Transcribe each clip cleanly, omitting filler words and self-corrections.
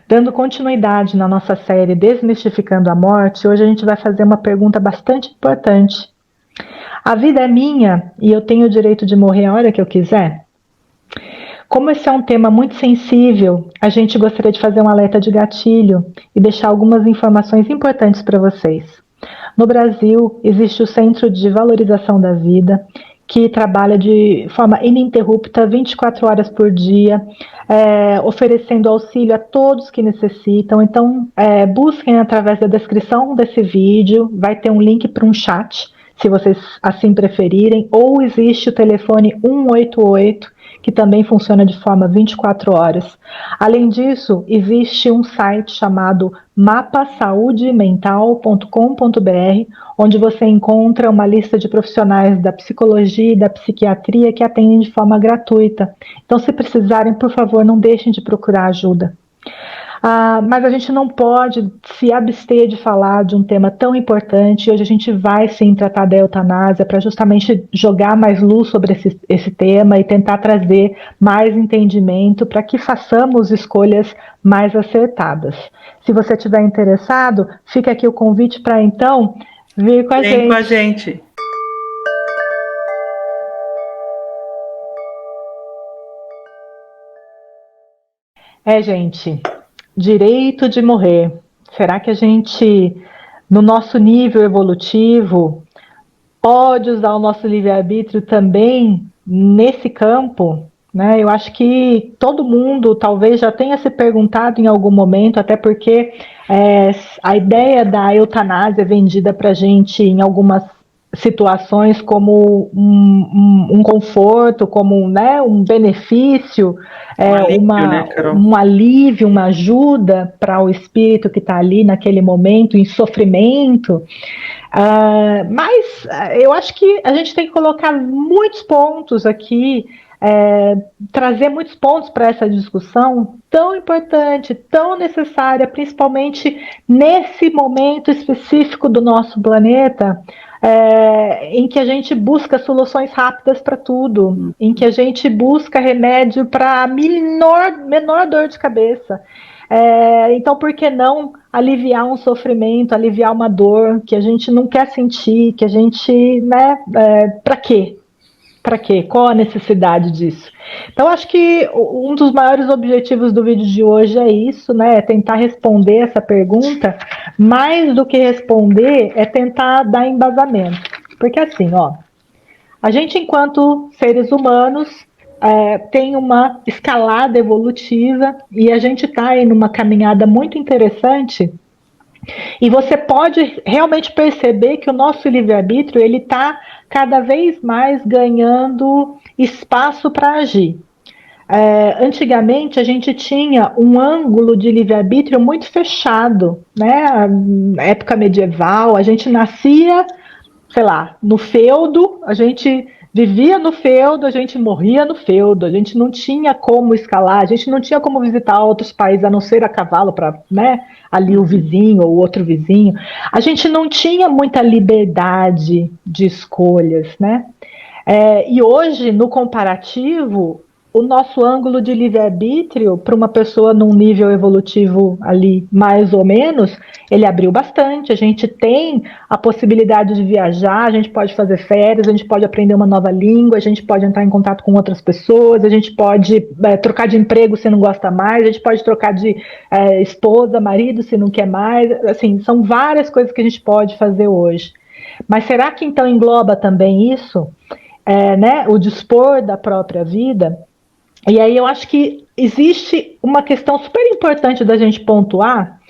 Dando continuidade na nossa série Desmistificando a Morte, hoje a gente vai fazer uma pergunta bastante importante. A vida é minha e eu tenho o direito de morrer a hora que eu quiser? Como esse é um tema muito sensível, a gente gostaria de fazer um alerta de gatilho e deixar algumas informações importantes para vocês. No Brasil, existe o Centro de Valorização da Vida, que trabalha de forma ininterrupta, 24 horas por dia, oferecendo auxílio a todos que necessitam. Então, busquem através da descrição desse vídeo, vai ter um link para um chat, se vocês assim preferirem, ou existe o telefone 188, que também funciona de forma 24 horas. Além disso, existe um site chamado mapasaudemental.com.br, onde você encontra uma lista de profissionais da psicologia e da psiquiatria que atendem de forma gratuita. Então, se precisarem, por favor, não deixem de procurar ajuda. Mas a gente não pode se abster de falar de um tema tão importante. Hoje a gente vai sim tratar da eutanásia para justamente jogar mais luz sobre esse tema e tentar trazer mais entendimento para que façamos escolhas mais acertadas. Se você estiver interessado, fica aqui o convite para então vir com a gente. Vem com a gente. Gente, direito de morrer. Será que a gente, no nosso nível evolutivo, pode usar o nosso livre-arbítrio também nesse campo? Né? Eu acho que todo mundo talvez já tenha se perguntado em algum momento, até porque a ideia da eutanásia é vendida para a gente em algumas situações como um conforto, como né, um benefício, um alívio, uma ajuda para o espírito que está ali naquele momento em sofrimento. Mas eu acho que a gente tem que colocar muitos pontos aqui, trazer muitos pontos para essa discussão tão importante, tão necessária, principalmente nesse momento específico do nosso planeta, em que a gente busca soluções rápidas para tudo, em que a gente busca remédio para a menor dor de cabeça. Então, por que não aliviar um sofrimento, aliviar uma dor que a gente não quer sentir, que a gente, né, para quê? Para quê? Qual a necessidade disso? Então, acho que um dos maiores objetivos do vídeo de hoje é isso, né? É tentar responder essa pergunta. Mais do que responder, é tentar dar embasamento. Porque assim, ó, a gente, enquanto seres humanos, tem uma escalada evolutiva e a gente está aí numa caminhada muito interessante. E você pode realmente perceber que o nosso livre-arbítrio ele está cada vez mais ganhando espaço para agir. Antigamente a gente tinha um ângulo de livre-arbítrio muito fechado, né? Na época medieval, a gente nascia, sei lá, no feudo, a gente vivia no feudo, a gente morria no feudo, a gente não tinha como escalar, a gente não tinha como visitar outros países, a não ser a cavalo para, né, ali o vizinho ou outro vizinho. A gente não tinha muita liberdade de escolhas, né? E hoje, no comparativo, o nosso ângulo de livre-arbítrio, para uma pessoa num nível evolutivo ali, mais ou menos, ele abriu bastante. A gente tem a possibilidade de viajar, a gente pode fazer férias, a gente pode aprender uma nova língua, a gente pode entrar em contato com outras pessoas, a gente pode trocar de emprego se não gosta mais, a gente pode trocar de esposa, marido se não quer mais. Assim, são várias coisas que a gente pode fazer hoje. Mas será que então engloba também isso? Né, o dispor da própria vida? E aí eu acho que existe uma questão super importante da gente pontuar,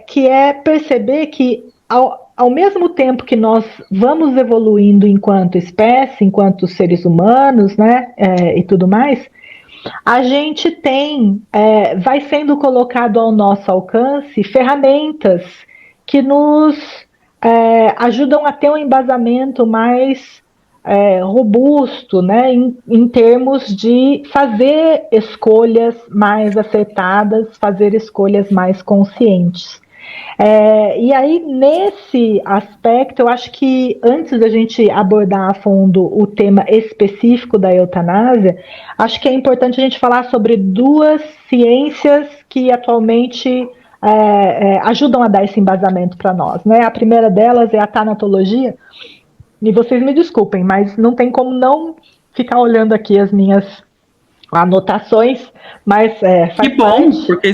que é perceber que ao mesmo tempo que nós vamos evoluindo enquanto espécie, enquanto seres humanos, né, e tudo mais, a gente tem, vai sendo colocado ao nosso alcance ferramentas que nos ajudam a ter um embasamento mais robusto, né, em termos de fazer escolhas mais acertadas, fazer escolhas mais conscientes. E aí, nesse aspecto, eu acho que antes da gente abordar a fundo o tema específico da eutanásia, acho que é importante a gente falar sobre duas ciências que atualmente ajudam a dar esse embasamento para nós, né? A primeira delas é a tanatologia, e vocês me desculpem, mas não tem como não ficar olhando aqui as minhas anotações, mas Que faz bom, parte. porque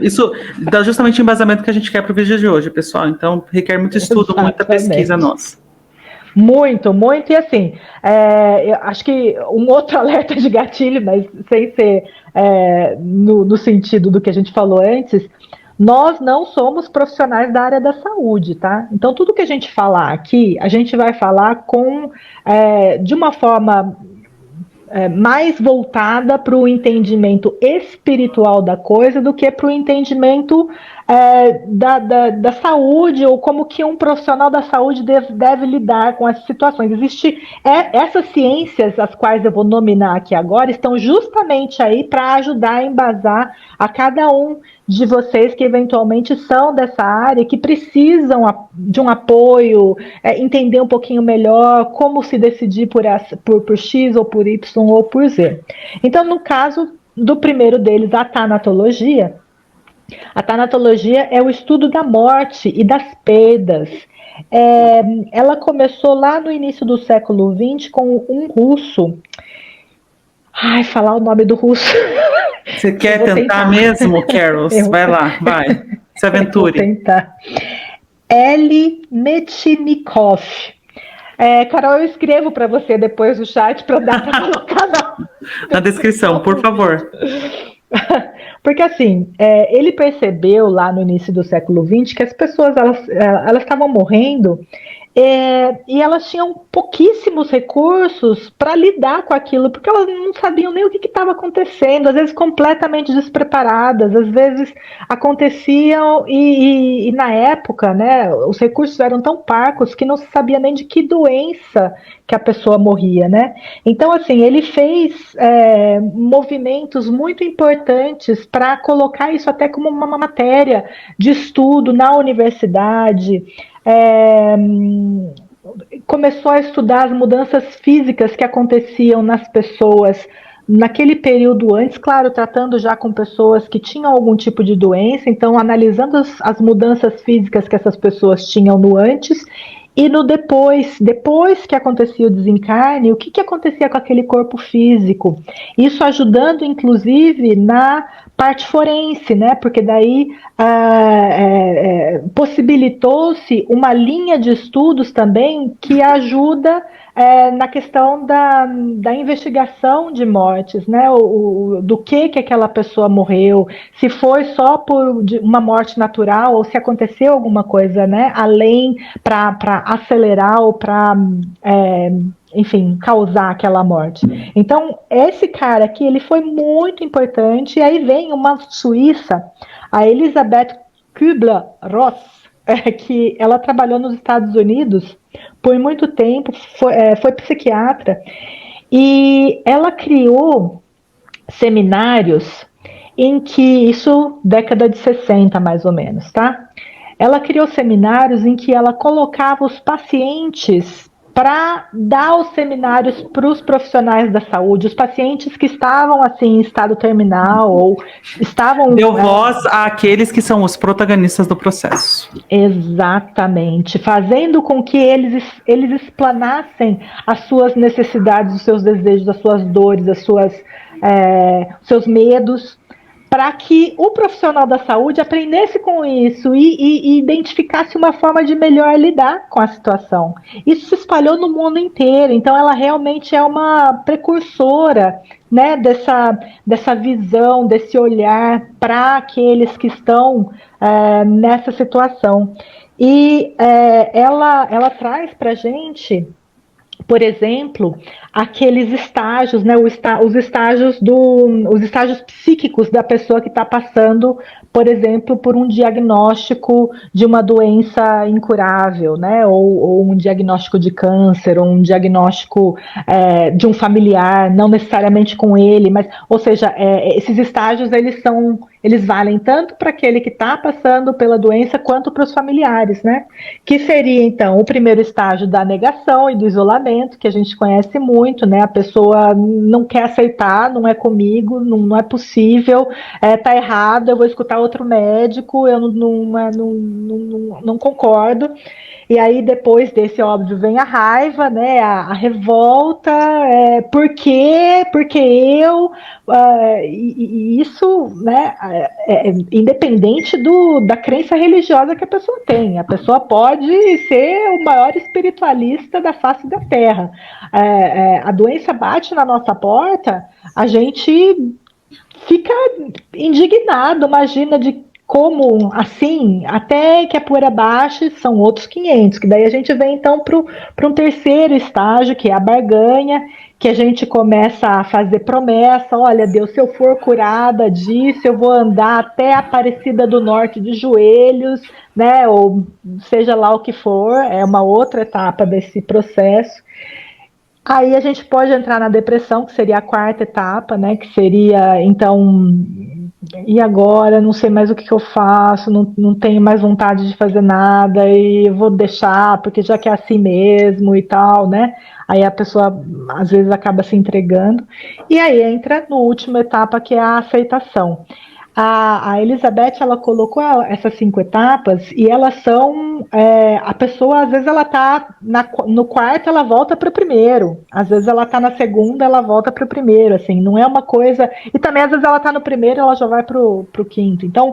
isso dá justamente o embasamento que a gente quer para o vídeo de hoje, pessoal. Então, requer muito estudo, muita pesquisa Exatamente. nossa. Muito, muito, e assim, eu acho que um outro alerta de gatilho, mas sem ser no sentido do que a gente falou antes, nós não somos profissionais da área da saúde, tá? Então, tudo que a gente falar aqui, a gente vai falar de uma forma mais voltada para o entendimento espiritual da coisa do que para o entendimento da saúde, ou como que um profissional da saúde deve lidar com essas situações. Essas ciências, as quais eu vou nominar aqui agora, estão justamente aí para ajudar a embasar a cada um de vocês que eventualmente são dessa área, que precisam de um apoio, entender um pouquinho melhor como se decidir por X ou por Y ou por Z. Então, no caso do primeiro deles, a tanatologia é o estudo da morte e das perdas. Ela começou lá no início do século XX com um russo. Ai, falar o nome do russo. Você Eu quer vou tentar tentar. mesmo, Carols? Vai lá, vai. Se Eu vou aventure. tentar. L. Metchnikov. Carol, eu escrevo para você depois do chat para dar para colocar na Na descrição, por favor. Porque assim, ele percebeu lá no início do século XX que as pessoas elas estavam morrendo, e elas tinham pouquíssimos recursos para lidar com aquilo, porque elas não sabiam nem o que estava acontecendo, às vezes completamente despreparadas, às vezes aconteciam e na época, né, os recursos eram tão parcos que não se sabia nem de que doença que a pessoa morria, né? Então, assim, ele fez movimentos muito importantes para colocar isso até como uma matéria de estudo na universidade. É, Começou a estudar as mudanças físicas que aconteciam nas pessoas naquele período antes, claro, tratando já com pessoas que tinham algum tipo de doença, então analisando as mudanças físicas que essas pessoas tinham no antes e no depois que acontecia o desencarne, o que acontecia com aquele corpo físico. Isso ajudando, inclusive, na parte forense, né? Porque daí possibilitou-se uma linha de estudos também que ajuda na questão da investigação de mortes, né? Do que aquela pessoa morreu, se foi só por uma morte natural ou se aconteceu alguma coisa, né? Além para acelerar ou para enfim, causar aquela morte. Então, esse cara aqui, ele foi muito importante, e aí vem uma suíça, a Elisabeth Kübler-Ross, que ela trabalhou nos Estados Unidos por muito tempo, foi psiquiatra, e ela criou seminários em que, isso década de 60 mais ou menos, tá? Ela criou seminários em que ela colocava os pacientes para dar os seminários para os profissionais da saúde, os pacientes que estavam assim em estado terminal ou estavam Deu voz àqueles que são os protagonistas do processo. exatamente, fazendo com que eles explanassem as suas necessidades, os seus desejos, as suas dores, seus medos, para que o profissional da saúde aprendesse com isso e identificasse uma forma de melhor lidar com a situação. Isso se espalhou no mundo inteiro, então ela realmente é uma precursora, né, dessa visão, desse olhar para aqueles que estão nessa situação. E ela traz para a gente, por exemplo, aqueles estágios, né, os estágios psíquicos da pessoa que está passando, por exemplo, por um diagnóstico de uma doença incurável, né, ou um diagnóstico de câncer, ou um diagnóstico de um familiar, não necessariamente com ele, mas, ou seja, esses estágios eles são eles valem tanto para aquele que está passando pela doença quanto para os familiares, né? Que seria, então, o primeiro estágio da negação e do isolamento, que a gente conhece muito, né? A pessoa não quer aceitar, não é comigo, não é possível, tá errado, eu vou escutar outro médico, eu não concordo. E aí, depois desse, óbvio, vem a raiva, né, a revolta, por quê? Porque eu, e isso, né, independente da crença religiosa que a pessoa tem, a pessoa pode ser o maior espiritualista da face da Terra. A doença bate na nossa porta, a gente fica indignado, imagina de como, assim, até que a poeira baixe, são outros 500, que daí a gente vem então para um terceiro estágio, que é a barganha, que a gente começa a fazer promessa, olha, Deus, se eu for curada disso, eu vou andar até a Aparecida do Norte de joelhos, né, ou seja lá o que for, é uma outra etapa desse processo. Aí a gente pode entrar na depressão, que seria a quarta etapa, né? Que seria, então, e agora? Não sei mais o que eu faço, não tenho mais vontade de fazer nada, e eu vou deixar, porque já que é assim mesmo e tal, né? Aí a pessoa, às vezes, acaba se entregando. E aí entra no último etapa, que é a aceitação. A Elizabeth, ela colocou essas 5 etapas e elas são, a pessoa às vezes ela está no quarto, ela volta para o primeiro, às vezes ela está na segunda, ela volta para o primeiro, assim, não é uma coisa, e também às vezes ela está no primeiro, ela já vai para o quinto, então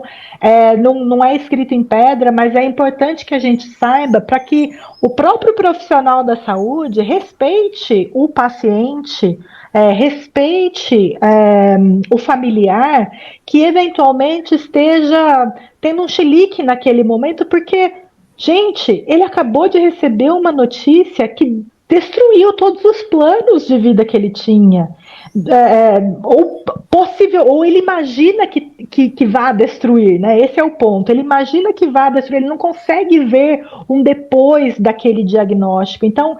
não é escrito em pedra, mas é importante que a gente saiba para que o próprio profissional da saúde respeite o paciente, respeite o familiar que eventualmente esteja tendo um chilique naquele momento, porque, gente, ele acabou de receber uma notícia que destruiu todos os planos de vida que ele tinha. Ou ele imagina que vá destruir, né? Esse é o ponto. Ele imagina que vá destruir, ele não consegue ver um depois daquele diagnóstico. Então,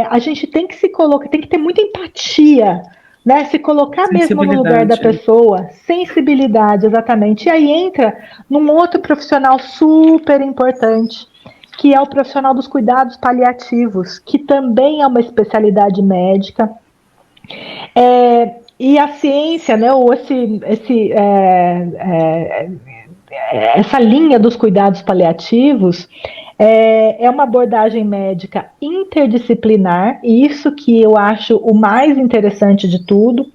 a gente tem que se colocar, tem que ter muita empatia, né? Se colocar mesmo no lugar da pessoa, sensibilidade, exatamente. E aí entra num outro profissional super importante, que é o profissional dos cuidados paliativos, que também é uma especialidade médica. E a ciência, né, ou essa linha dos cuidados paliativos é uma abordagem médica interdisciplinar, e isso que eu acho o mais interessante de tudo.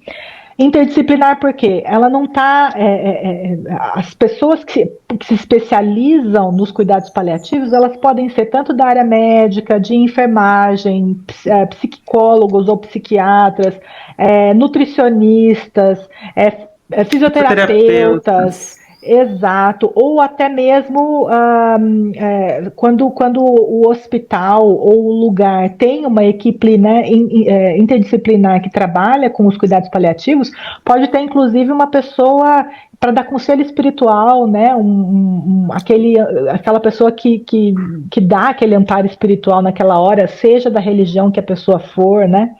Interdisciplinar porque ela não está. As pessoas que se especializam nos cuidados paliativos, elas podem ser tanto da área médica, de enfermagem, psicólogos ou psiquiatras, nutricionistas, fisioterapeutas. Exato, ou até mesmo quando o hospital ou o lugar tem uma equipe, né, interdisciplinar que trabalha com os cuidados paliativos, pode ter inclusive uma pessoa para dar conselho espiritual, né, aquela pessoa que dá aquele amparo espiritual naquela hora, seja da religião que a pessoa for, né.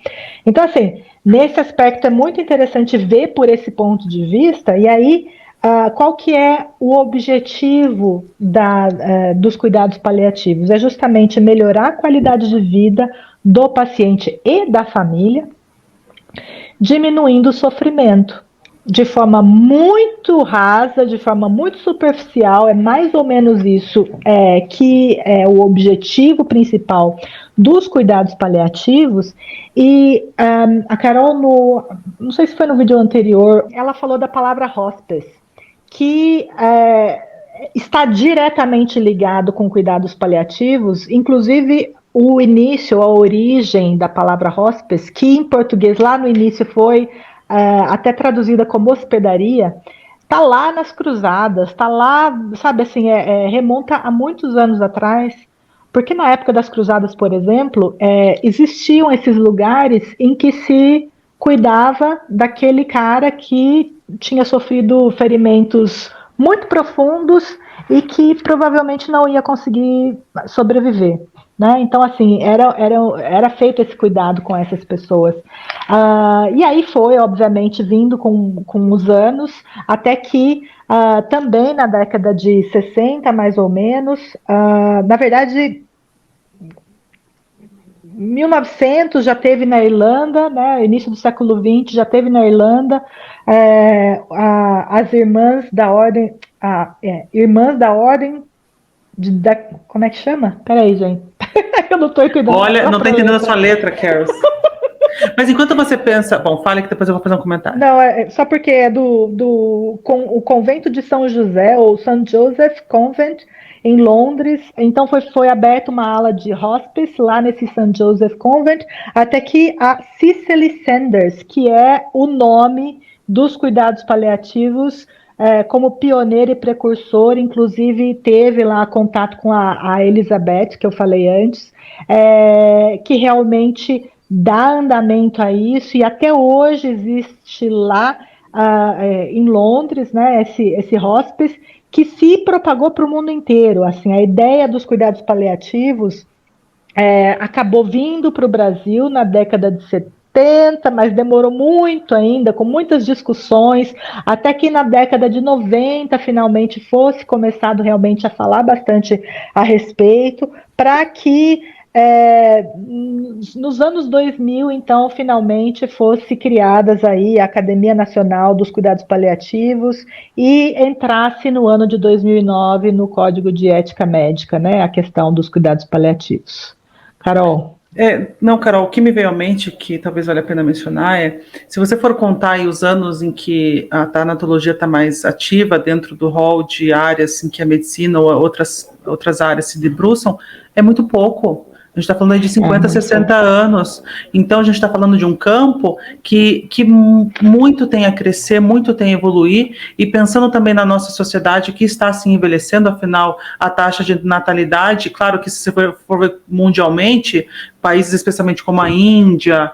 Então, assim, nesse aspecto é muito interessante ver por esse ponto de vista, e aí qual que é o objetivo dos cuidados paliativos? É justamente melhorar a qualidade de vida do paciente e da família, diminuindo o sofrimento. De forma muito rasa, de forma muito superficial, é mais ou menos isso que é o objetivo principal dos cuidados paliativos. E a Carol, não sei se foi no vídeo anterior, ela falou da palavra hospice, que está diretamente ligado com cuidados paliativos, inclusive o início, a origem da palavra hospice, que em português lá no início foi até traduzida como hospedaria, está lá nas cruzadas, está lá, sabe assim, remonta a muitos anos atrás, porque na época das cruzadas, por exemplo, existiam esses lugares em que se cuidava daquele cara que tinha sofrido ferimentos muito profundos e que provavelmente não ia conseguir sobreviver. Né? Então, assim, era feito esse cuidado com essas pessoas. E aí foi, obviamente, vindo com os anos, até que também na década de 60, mais ou menos. Na verdade, 1900 já teve na Irlanda, né, início do século XX já teve na Irlanda, as irmãs da ordem, como é que chama? Peraí, gente. Eu não estou cuidando. Olha, não estou entendendo a sua letra, Carol. Mas enquanto você pensa... Bom, fale que depois eu vou fazer um comentário. Não, só porque é o convento de São José, ou St. Joseph Convent, em Londres. Então foi aberta uma ala de hospice lá nesse St. Joseph Convent, até que a Cicely Sanders, que é o nome dos cuidados paliativos, como pioneira e precursora, inclusive teve lá contato com a Elizabeth, que eu falei antes, que realmente dá andamento a isso, e até hoje existe lá em Londres, né, esse hospice, que se propagou para o mundo inteiro. Assim, a ideia dos cuidados paliativos acabou vindo para o Brasil na década de 70, mas demorou muito ainda, com muitas discussões, até que na década de 90 finalmente fosse começado realmente a falar bastante a respeito, para que nos anos 2000, então, finalmente fosse criadas aí a Academia Nacional dos Cuidados Paliativos e entrasse no ano de 2009 no Código de Ética Médica, né, a questão dos cuidados paliativos. Carol? Não, Carol, o que me veio à mente, que talvez valha a pena mencionar, se você for contar aí os anos em que a tanatologia está mais ativa dentro do rol de áreas em que a medicina ou outras áreas se debruçam, é muito pouco. A gente está falando aí de 50, 60 anos. Então, a gente está falando de um campo que muito tem a crescer, muito tem a evoluir, e pensando também na nossa sociedade que está se envelhecendo, afinal, a taxa de natalidade, claro que se você for ver mundialmente, países especialmente como a Índia,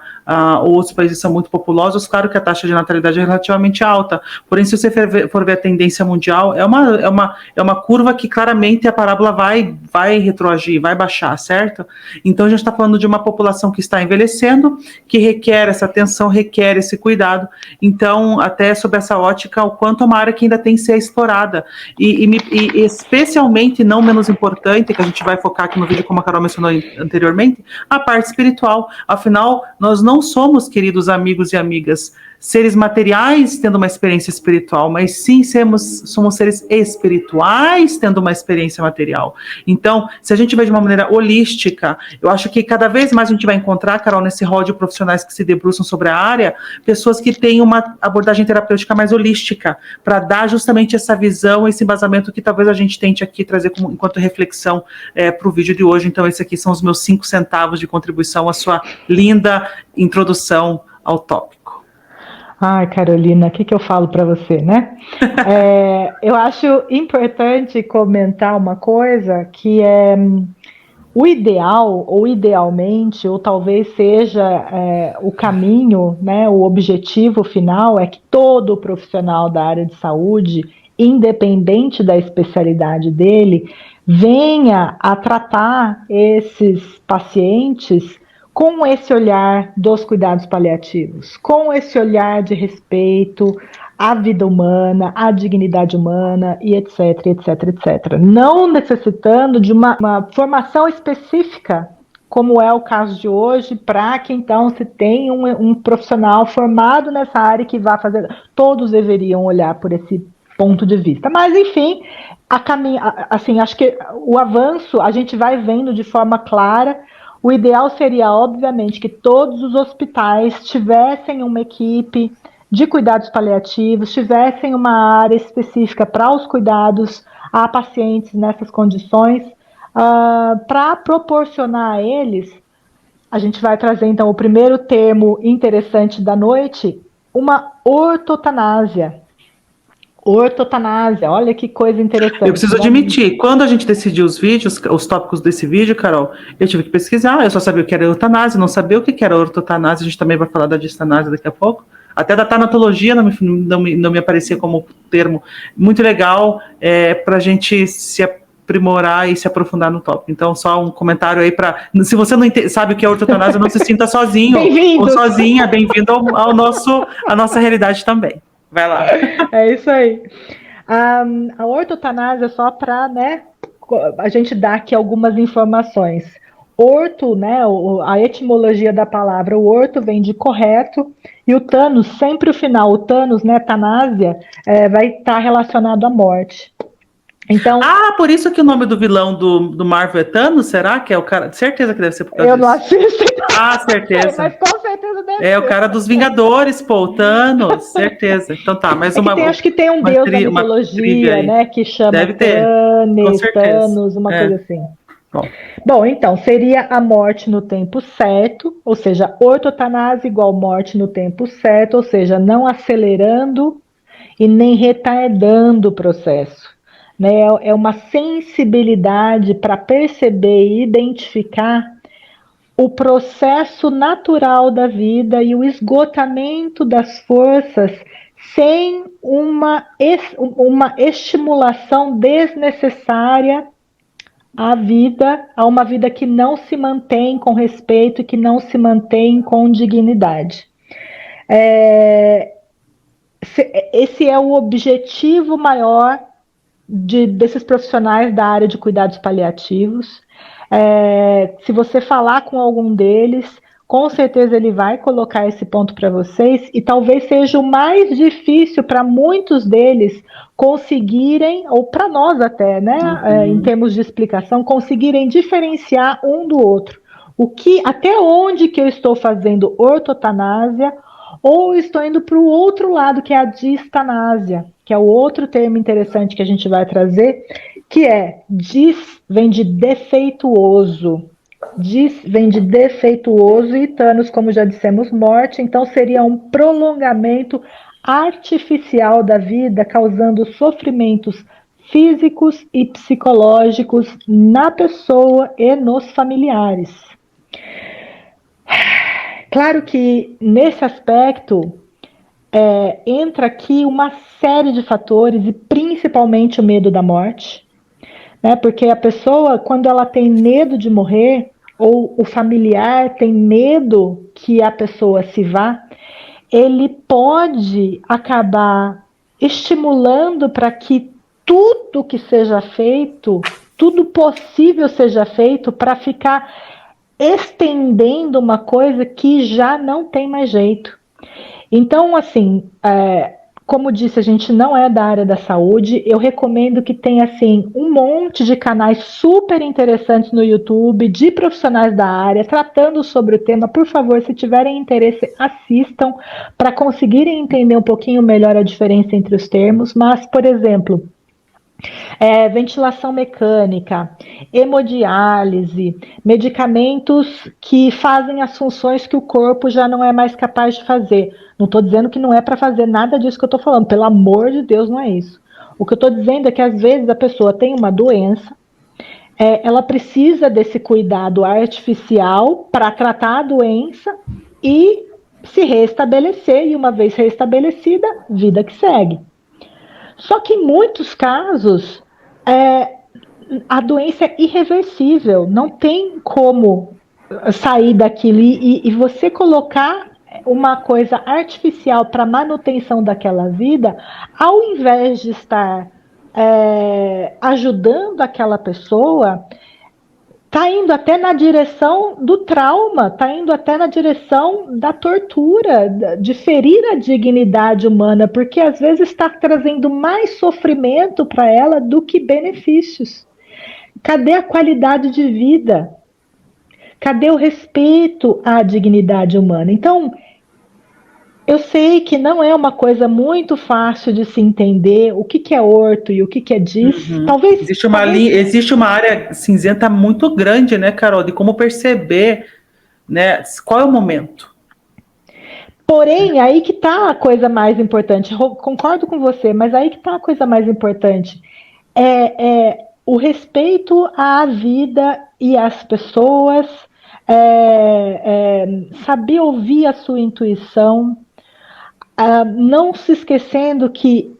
ou outros países são muito populosos, claro que a taxa de natalidade é relativamente alta. Porém, se você for ver a tendência mundial, é uma curva que claramente a parábola vai retroagir, vai baixar, certo? Então, a gente está falando de uma população que está envelhecendo, que requer essa atenção, requer esse cuidado. Então, até sob essa ótica, o quanto é uma área que ainda tem que ser explorada. E especialmente, não menos importante, que a gente vai focar aqui no vídeo, como a Carol mencionou anteriormente, a parte espiritual. Afinal, nós não somos, queridos amigos e amigas, seres materiais tendo uma experiência espiritual, mas sim somos seres espirituais tendo uma experiência material. Então, se a gente vê de uma maneira holística, eu acho que cada vez mais a gente vai encontrar, Carol, nesse rol de profissionais que se debruçam sobre a área, pessoas que têm uma abordagem terapêutica mais holística, para dar justamente essa visão, esse embasamento que talvez a gente tente aqui trazer enquanto reflexão para o vídeo de hoje. Então, esses aqui são os meus 5 centavos de contribuição à sua linda introdução ao tópico. Ai, Carolina, o que eu falo para você, né? Eu acho importante comentar uma coisa que é o ideal, ou idealmente, ou talvez seja o caminho, né, o objetivo final é que todo profissional da área de saúde, independente da especialidade dele, venha a tratar esses pacientes com esse olhar dos cuidados paliativos, com esse olhar de respeito à vida humana, à dignidade humana, e etc, etc, etc. Não necessitando de uma formação específica, como é o caso de hoje, para que então se tenha um profissional formado nessa área que vá fazer. Todos deveriam olhar por esse ponto de vista. Mas, enfim, assim, acho que o avanço a gente vai vendo de forma clara. O ideal seria, obviamente, que todos os hospitais tivessem uma equipe de cuidados paliativos, tivessem uma área específica para os cuidados a pacientes nessas condições, para proporcionar a eles, a gente vai trazer, então, o primeiro termo interessante da noite, uma ortotanásia. Ortotanásia, olha que coisa interessante. Eu preciso admitir, quando a gente decidiu os tópicos desse vídeo, Carol, eu tive que pesquisar, eu só sabia o que era eutanásia, não sabia o que era ortotanásia, a gente também vai falar da distanásia daqui a pouco. Até da tanatologia não me aparecia como termo. Muito legal para a gente se aprimorar e se aprofundar no tópico. Então, só um comentário aí para... Se você não sabe o que é ortotanásia, não se sinta sozinho ou sozinha, bem-vindo à nossa realidade também. Vai lá. É isso aí. A ortotanásia, só para, né, a gente dar aqui algumas informações. Orto, né, a etimologia da palavra, o orto vem de correto, e o thanos, sempre o final, o thanos, né, tanásia, vai estar relacionado à morte. Então, Por isso que o nome do vilão do Marvel é Thanos, será que é o cara? Certeza que deve ser por causa eu não disso. assisto, então, Certeza. mas com certeza deve É o ser. cara dos Vingadores, pô, o Thanos, certeza. Então tá, mais É que tem, acho que tem um deus da uma trivia mitologia, aí. né, que chama Deve ter, com certeza. Thanos, uma coisa É, assim. bom. Bom, então, seria a morte no tempo certo, ou seja, ortotanásia igual morte no tempo certo, ou seja, não acelerando e nem retardando o processo. Né? É uma sensibilidade para perceber e identificar o processo natural da vida e o esgotamento das forças sem uma estimulação desnecessária à vida, a uma vida que não se mantém com respeito e que não se mantém com dignidade. Esse é o objetivo maior desses profissionais da área de cuidados paliativos. Se você falar com algum deles, com certeza ele vai colocar esse ponto para vocês, e talvez seja o mais difícil para muitos deles conseguirem, ou para nós até, né, em termos de explicação, conseguirem diferenciar um do outro. Até onde que eu estou fazendo ortotanásia ou estou indo para o outro lado, que é a distanásia, que é o outro termo interessante que a gente vai trazer, que é vem de defeituoso. Vem de defeituoso e thanos, como já dissemos, morte, então seria um prolongamento artificial da vida, causando sofrimentos físicos e psicológicos na pessoa e nos familiares. Claro que nesse aspecto entra aqui uma série de fatores e principalmente o medo da morte, né? Porque a pessoa, quando ela tem medo de morrer, ou o familiar tem medo que a pessoa se vá, ele pode acabar estimulando para que tudo que seja feito, tudo possível seja feito para ficar estendendo uma coisa que já não tem mais jeito. Então, assim, como disse, a gente não é da área da saúde. Eu recomendo que tenha, assim, um monte de canais super interessantes no YouTube, de profissionais da área, tratando sobre o tema. Por favor, se tiverem interesse, assistam, para conseguirem entender um pouquinho melhor a diferença entre os termos. Mas, por exemplo, ventilação mecânica, hemodiálise, medicamentos que fazem as funções que o corpo já não é mais capaz de fazer. Não estou dizendo que não é para fazer nada disso que eu estou falando, pelo amor de Deus, não é isso. O que eu estou dizendo é que às vezes a pessoa tem uma doença, ela precisa desse cuidado artificial para tratar a doença e se restabelecer, e uma vez restabelecida, vida que segue. Só que em muitos casos, a doença é irreversível, não tem como sair daquilo. E você colocar uma coisa artificial para manutenção daquela vida, ao invés de estar ajudando aquela pessoa, está indo até na direção do trauma, está indo até na direção da tortura, de ferir a dignidade humana, porque às vezes está trazendo mais sofrimento para ela do que benefícios. Cadê a qualidade de vida? Cadê o respeito à dignidade humana? Então, eu sei que não é uma coisa muito fácil de se entender o que é orto e o que é dis. Talvez Existe uma área cinzenta muito grande, né, Carol, de como perceber, né, qual é o momento. Porém, aí que está a coisa mais importante. Eu concordo com você, mas aí que está a coisa mais importante. O respeito à vida e às pessoas, saber ouvir a sua intuição, não se esquecendo que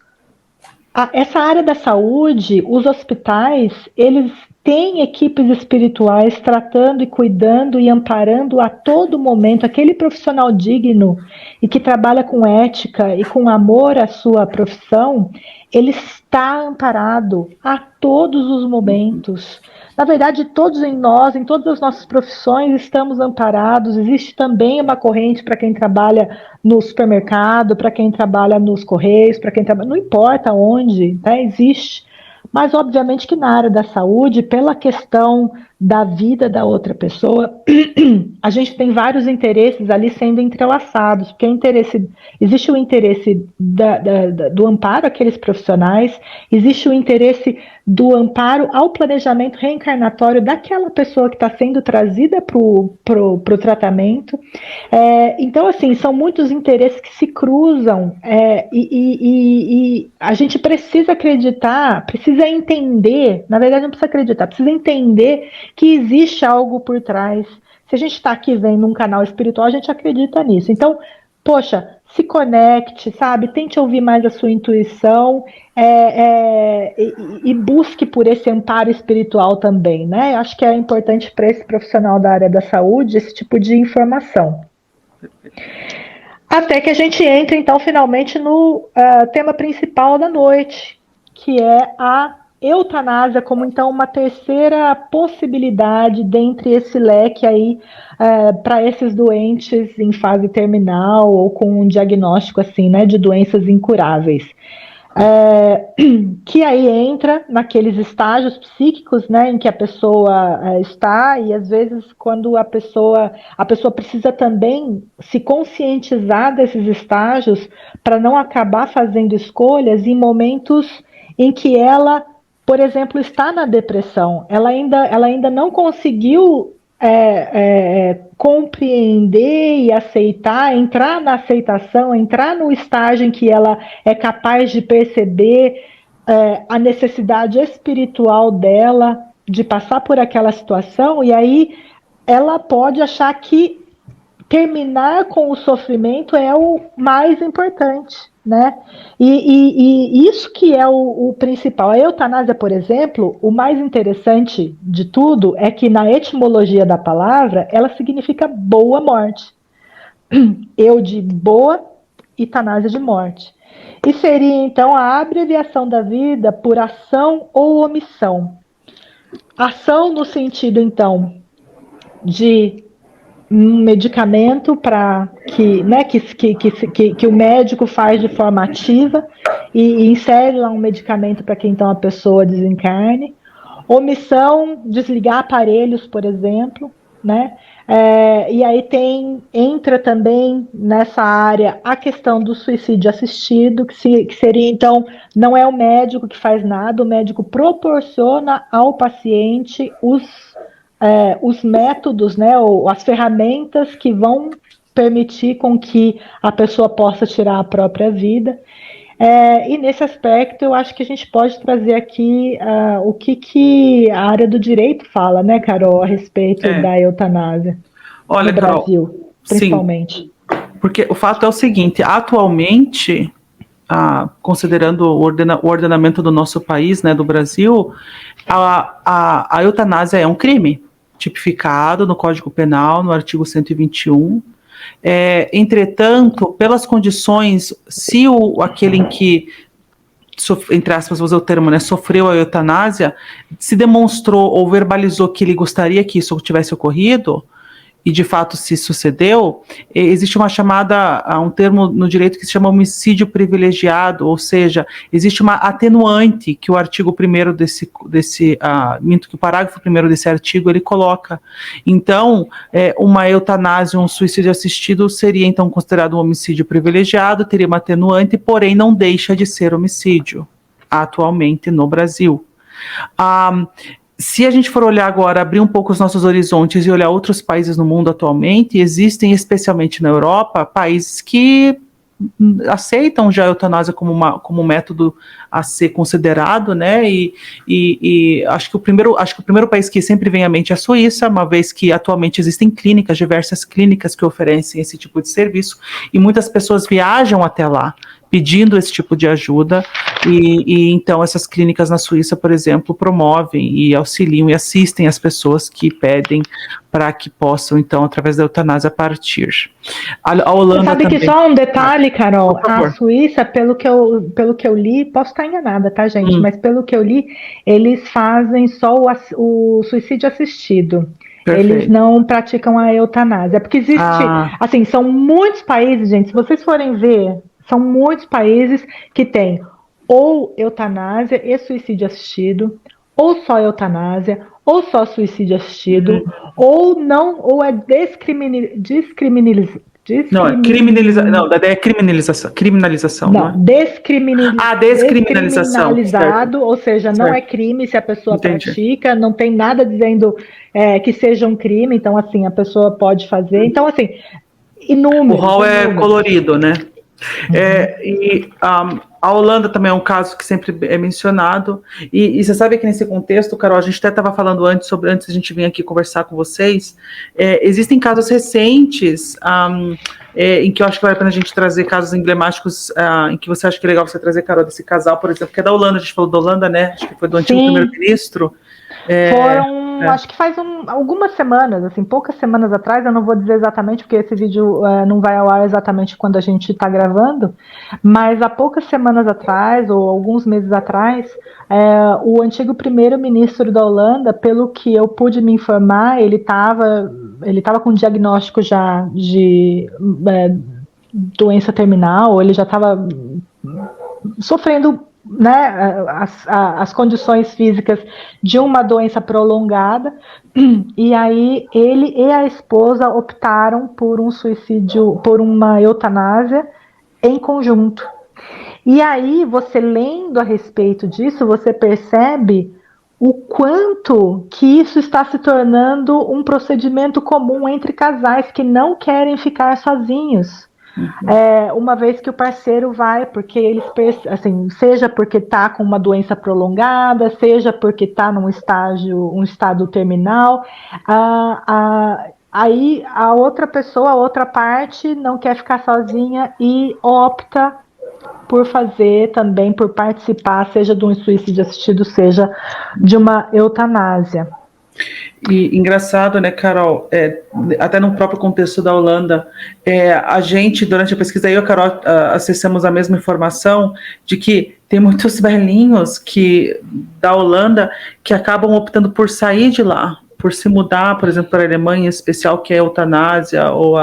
essa área da saúde, os hospitais, eles tem equipes espirituais tratando e cuidando e amparando a todo momento aquele profissional digno e que trabalha com ética e com amor à sua profissão, ele está amparado a todos os momentos. Na verdade, todos em nós, em todas as nossas profissões, estamos amparados. Existe também uma corrente para quem trabalha no supermercado, para quem trabalha nos correios, para quem trabalha, não importa onde, né, existe. Mas, obviamente, que na área da saúde, pela questão da vida da outra pessoa, a gente tem vários interesses ali sendo entrelaçados, porque existe o interesse do amparo àqueles profissionais, existe o interesse do amparo ao planejamento reencarnatório daquela pessoa que está sendo trazida para o tratamento. Então, assim, são muitos interesses que se cruzam, e a gente precisa acreditar, precisa entender, na verdade não precisa acreditar, precisa entender que existe algo por trás. Se a gente está aqui vendo um canal espiritual, a gente acredita nisso. Então, poxa, se conecte, sabe? Tente ouvir mais a sua intuição, e busque por esse amparo espiritual também, né? Eu acho que é importante para esse profissional da área da saúde esse tipo de informação. Até que a gente entre, então, finalmente no tema principal da noite, que é a eutanásia como, então, uma terceira possibilidade dentre esse leque aí para esses doentes em fase terminal ou com um diagnóstico, assim, né, de doenças incuráveis. Que aí entra naqueles estágios psíquicos, né, em que a pessoa está, e às vezes quando a pessoa precisa também se conscientizar desses estágios para não acabar fazendo escolhas em momentos em que ela, por exemplo, está na depressão, ela ainda não conseguiu compreender e aceitar, entrar na aceitação, entrar no estágio em que ela é capaz de perceber a necessidade espiritual dela de passar por aquela situação, e aí ela pode achar que terminar com o sofrimento é o mais importante, né? E isso que é o principal. A eutanásia, por exemplo, o mais interessante de tudo é que na etimologia da palavra, ela significa boa morte. Eu de boa e tanásia de morte. E seria, então, a abreviação da vida por ação ou omissão. Ação no sentido, então, de um medicamento para que o médico faz de forma ativa e insere lá um medicamento para que então a pessoa desencarne. Omissão, desligar aparelhos, por exemplo, né? E aí entra também nessa área a questão do suicídio assistido, que seria então, não é o médico que faz nada, o médico proporciona ao paciente os métodos, né, ou as ferramentas que vão permitir com que a pessoa possa tirar a própria vida. E nesse aspecto eu acho que a gente pode trazer aqui o que a área do direito fala, né, Carol, a respeito da eutanásia. Olha, no Carol, Brasil, principalmente. Sim, porque o fato é o seguinte, atualmente, considerando o ordenamento do nosso país, né, do Brasil, a eutanásia é um crime tipificado no Código Penal, no artigo 121. Entretanto, pelas condições, se aquele em que, entre aspas, vou usar o termo, né, sofreu a eutanásia, se demonstrou ou verbalizou que ele gostaria que isso tivesse ocorrido, e de fato se sucedeu, existe um termo no direito que se chama homicídio privilegiado, ou seja, existe uma atenuante que o artigo 1º que o parágrafo 1º desse artigo ele coloca. Então, uma eutanásia, um suicídio assistido seria então considerado um homicídio privilegiado, teria uma atenuante, porém não deixa de ser homicídio, atualmente no Brasil. Se a gente for olhar agora, abrir um pouco os nossos horizontes e olhar outros países no mundo atualmente, existem, especialmente na Europa, países que aceitam já a eutanásia como um método a ser considerado, né? E acho que o primeiro país que sempre vem à mente é a Suíça, uma vez que atualmente existem diversas clínicas que oferecem esse tipo de serviço, e muitas pessoas viajam até lá pedindo esse tipo de ajuda, e então essas clínicas na Suíça, por exemplo, promovem e auxiliam e assistem as pessoas que pedem para que possam, então, através da eutanásia, partir. A Holanda Você sabe também... que só um detalhe, Carol, Por a favor. Suíça, pelo que eu li, posso estar enganada, tá, gente? Mas pelo que eu li, eles fazem só o suicídio assistido. Eles Perfeito. não praticam a eutanásia. Porque existe, Ah, assim, são muitos países, gente, se vocês forem ver, são muitos países que têm ou eutanásia e suicídio assistido, ou só eutanásia, ou só suicídio assistido, ou não, ou é não, é não, da ideia é criminalização, não não, é? Ah, descriminalização, certo, descriminalizado, ou seja, não é certo, crime se a pessoa entendi. pratica, não tem nada dizendo que seja um crime, então assim, a pessoa pode fazer. Então, assim, O inúmeros, hall é inúmeros. colorido, né? E a Holanda também é um caso que sempre é mencionado. E você sabe que nesse contexto, Carol, a gente até estava falando antes a gente vir aqui conversar com vocês. Existem casos recentes em que eu acho que vale a pena a gente trazer casos emblemáticos em que você acha que é legal você trazer, Carol, desse casal, por exemplo, que é da Holanda. A gente falou da Holanda, né? Acho que foi do antigo Sim, primeiro-ministro. foram, acho que faz algumas semanas, assim, poucas semanas atrás, eu não vou dizer exatamente, porque esse vídeo não vai ao ar exatamente quando a gente está gravando, mas há poucas semanas atrás, ou alguns meses atrás, o antigo primeiro-ministro da Holanda, pelo que eu pude me informar, ele tava com um diagnóstico já de doença terminal, ele já estava sofrendo, né, as condições físicas de uma doença prolongada, e aí ele e a esposa optaram por um suicídio, por uma eutanásia em conjunto. E aí, você lendo a respeito disso, você percebe o quanto que isso está se tornando um procedimento comum entre casais que não querem ficar sozinhos. Uma vez que o parceiro vai, porque eles, assim, seja porque está com uma doença prolongada, seja porque está um estado terminal, aí a outra pessoa, a outra parte, não quer ficar sozinha e opta por fazer também, por participar, seja de um suicídio assistido, seja de uma eutanásia. E engraçado, né, Carol, até no próprio contexto da Holanda, a gente, durante a pesquisa, eu e a Carol acessamos a mesma informação de que tem muitos velhinhos da Holanda que acabam optando por sair de lá, por se mudar, por exemplo, para a Alemanha, em especial, que é a eutanásia, ou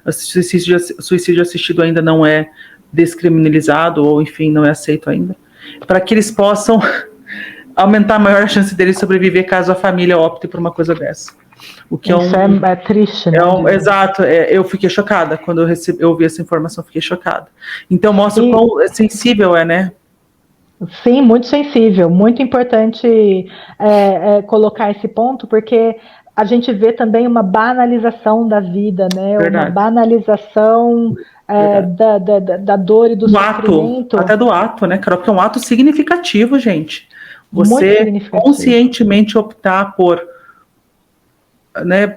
suicídio assistido ainda não é descriminalizado, ou enfim, não é aceito ainda, para que eles possam aumentar a maior chance deles sobreviver caso a família opte por uma coisa dessa. O que isso é triste, né? Exato, eu fiquei chocada quando eu ouvi essa informação, fiquei chocada. Então mostra o quão sensível né? Sim, muito sensível, muito importante colocar esse ponto, porque a gente vê também uma banalização da vida, né? Verdade. Uma banalização da dor e do sofrimento. Até do ato, né, Carol? Porque é um ato significativo, gente. Você conscientemente optar por, né,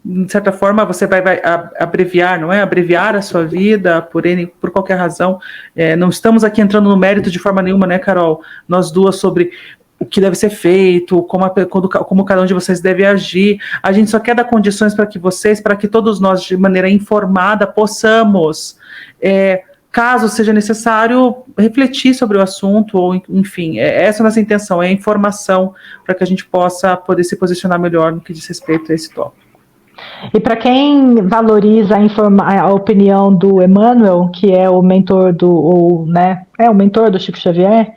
de certa forma, você vai abreviar, não é? Abreviar a sua vida por qualquer razão. Não estamos aqui entrando no mérito de forma nenhuma, né, Carol? Nós duas sobre o que deve ser feito, como cada um de vocês deve agir. A gente só quer dar condições para que todos nós, de maneira informada, possamos, caso seja necessário, refletir sobre o assunto, ou enfim, essa é a nossa intenção, é a informação para que a gente possa poder se posicionar melhor no que diz respeito a esse tópico. E para quem valoriza a opinião do Emmanuel, que é o mentor o mentor do Chico Xavier,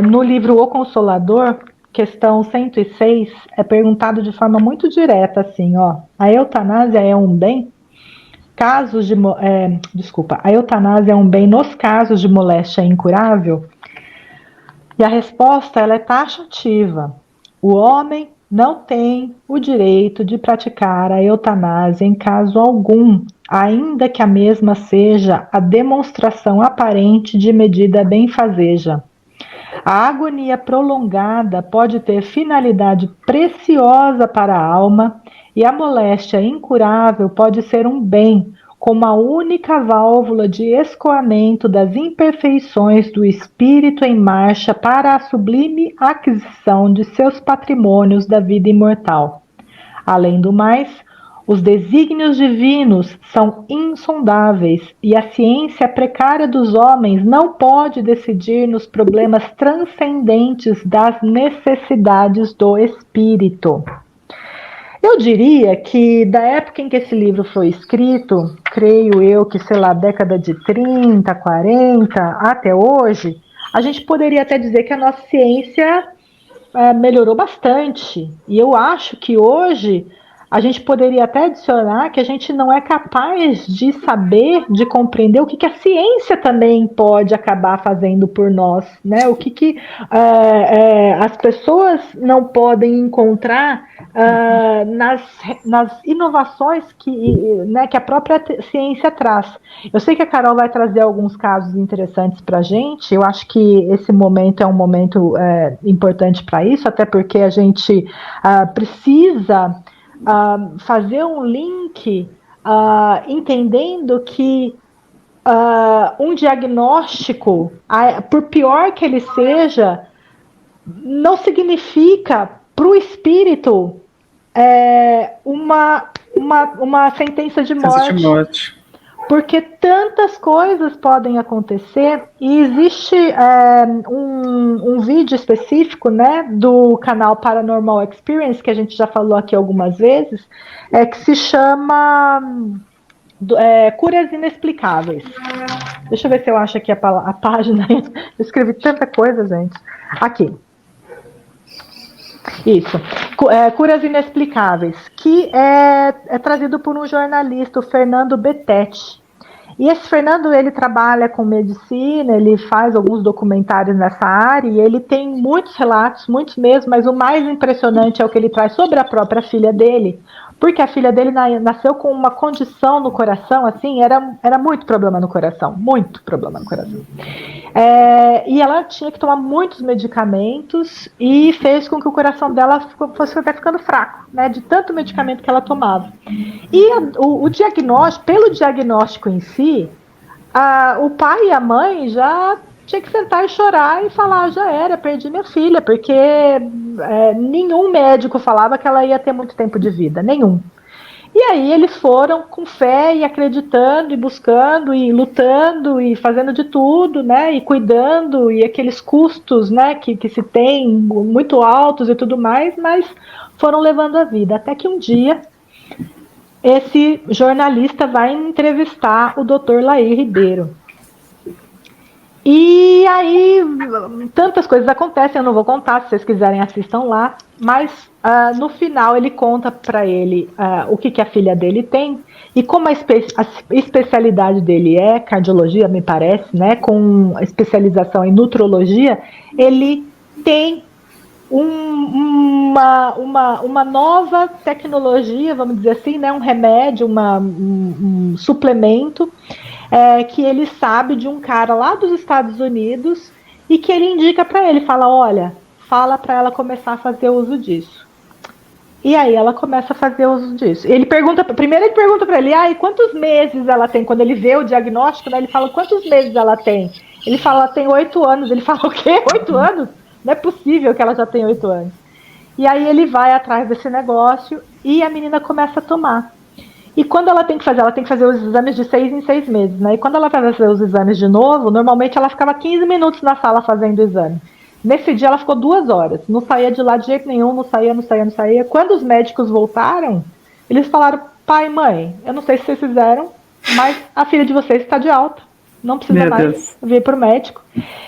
no livro O Consolador, questão 106, é perguntado de forma muito direta assim, a eutanásia é um bem? A eutanásia é um bem nos casos de moléstia incurável? E a resposta ela é taxativa. O homem não tem o direito de praticar a eutanásia em caso algum, ainda que a mesma seja a demonstração aparente de medida benfazeja. A agonia prolongada pode ter finalidade preciosa para a alma e a moléstia incurável pode ser um bem, como a única válvula de escoamento das imperfeições do espírito em marcha para a sublime aquisição de seus patrimônios da vida imortal. Além do mais, os desígnios divinos são insondáveis e a ciência precária dos homens não pode decidir nos problemas transcendentes das necessidades do espírito. Eu diria que da época em que esse livro foi escrito, creio eu que, sei lá, década de 30, 40, até hoje, a gente poderia até dizer que a nossa ciência melhorou bastante. E eu acho que hoje a gente poderia até adicionar que a gente não é capaz de saber, de compreender o que a ciência também pode acabar fazendo por nós, né? O que as pessoas não podem encontrar nas inovações que a própria ciência traz. Eu sei que a Carol vai trazer alguns casos interessantes para a gente. Eu acho que esse momento é um momento importante para isso, até porque a gente precisa fazer um link entendendo que um diagnóstico, por pior que ele seja, não significa para o espírito uma sentença de morte. Porque tantas coisas podem acontecer, e existe um vídeo específico, né, do canal Paranormal Experience, que a gente já falou aqui algumas vezes, que se chama Curas Inexplicáveis. Deixa eu ver se eu acho aqui a página. Eu escrevi tanta coisa, gente. Aqui. Isso, Curas Inexplicáveis, que é trazido por um jornalista, o Fernando Betete. E esse Fernando, ele trabalha com medicina, ele faz alguns documentários nessa área, e ele tem muitos relatos, muitos mesmo, mas o mais impressionante é o que ele traz sobre a própria filha dele, porque a filha dele nasceu com uma condição no coração, assim, era muito problema no coração, muito problema no coração. E ela tinha que tomar muitos medicamentos e fez com que o coração dela fosse até ficando fraco, né, de tanto medicamento que ela tomava. E o diagnóstico, pelo diagnóstico em si, o pai e a mãe já tinha que sentar e chorar e falar, já era, perdi minha filha, porque nenhum médico falava que ela ia ter muito tempo de vida, nenhum. E aí eles foram com fé e acreditando e buscando e lutando e fazendo de tudo, né, e cuidando, e aqueles custos, né, que se tem muito altos e tudo mais, mas foram levando a vida, até que um dia esse jornalista vai entrevistar o Dr. Laí Ribeiro. E aí, tantas coisas acontecem, eu não vou contar, se vocês quiserem assistam lá, mas no final ele conta para ele o que a filha dele tem, e como a especialidade dele é cardiologia, me parece, né, com especialização em nutrologia, ele tem uma nova tecnologia, vamos dizer assim, né, um remédio, um suplemento, que ele sabe de um cara lá dos Estados Unidos e que ele indica para ele, fala, olha, fala para ela começar a fazer uso disso. E aí ela começa a fazer uso disso. Primeiro ele pergunta para ele, e quantos meses ela tem? Quando ele vê o diagnóstico, né, ele fala, quantos meses ela tem? Ele fala, ela tem 8 anos. Ele fala, o quê? 8 anos? Não é possível que ela já tenha 8 anos. E aí ele vai atrás desse negócio e a menina começa a tomar. E quando ela tem que fazer os exames de 6 em 6 meses, né? E quando ela vai fazer os exames de novo, normalmente ela ficava 15 minutos na sala fazendo o exame. Nesse dia ela ficou 2 horas, não saía de lá de jeito nenhum, não saía. Quando os médicos voltaram, eles falaram, pai e mãe, eu não sei se vocês fizeram, mas a filha de vocês está de alta, não precisa mais vir para o médico.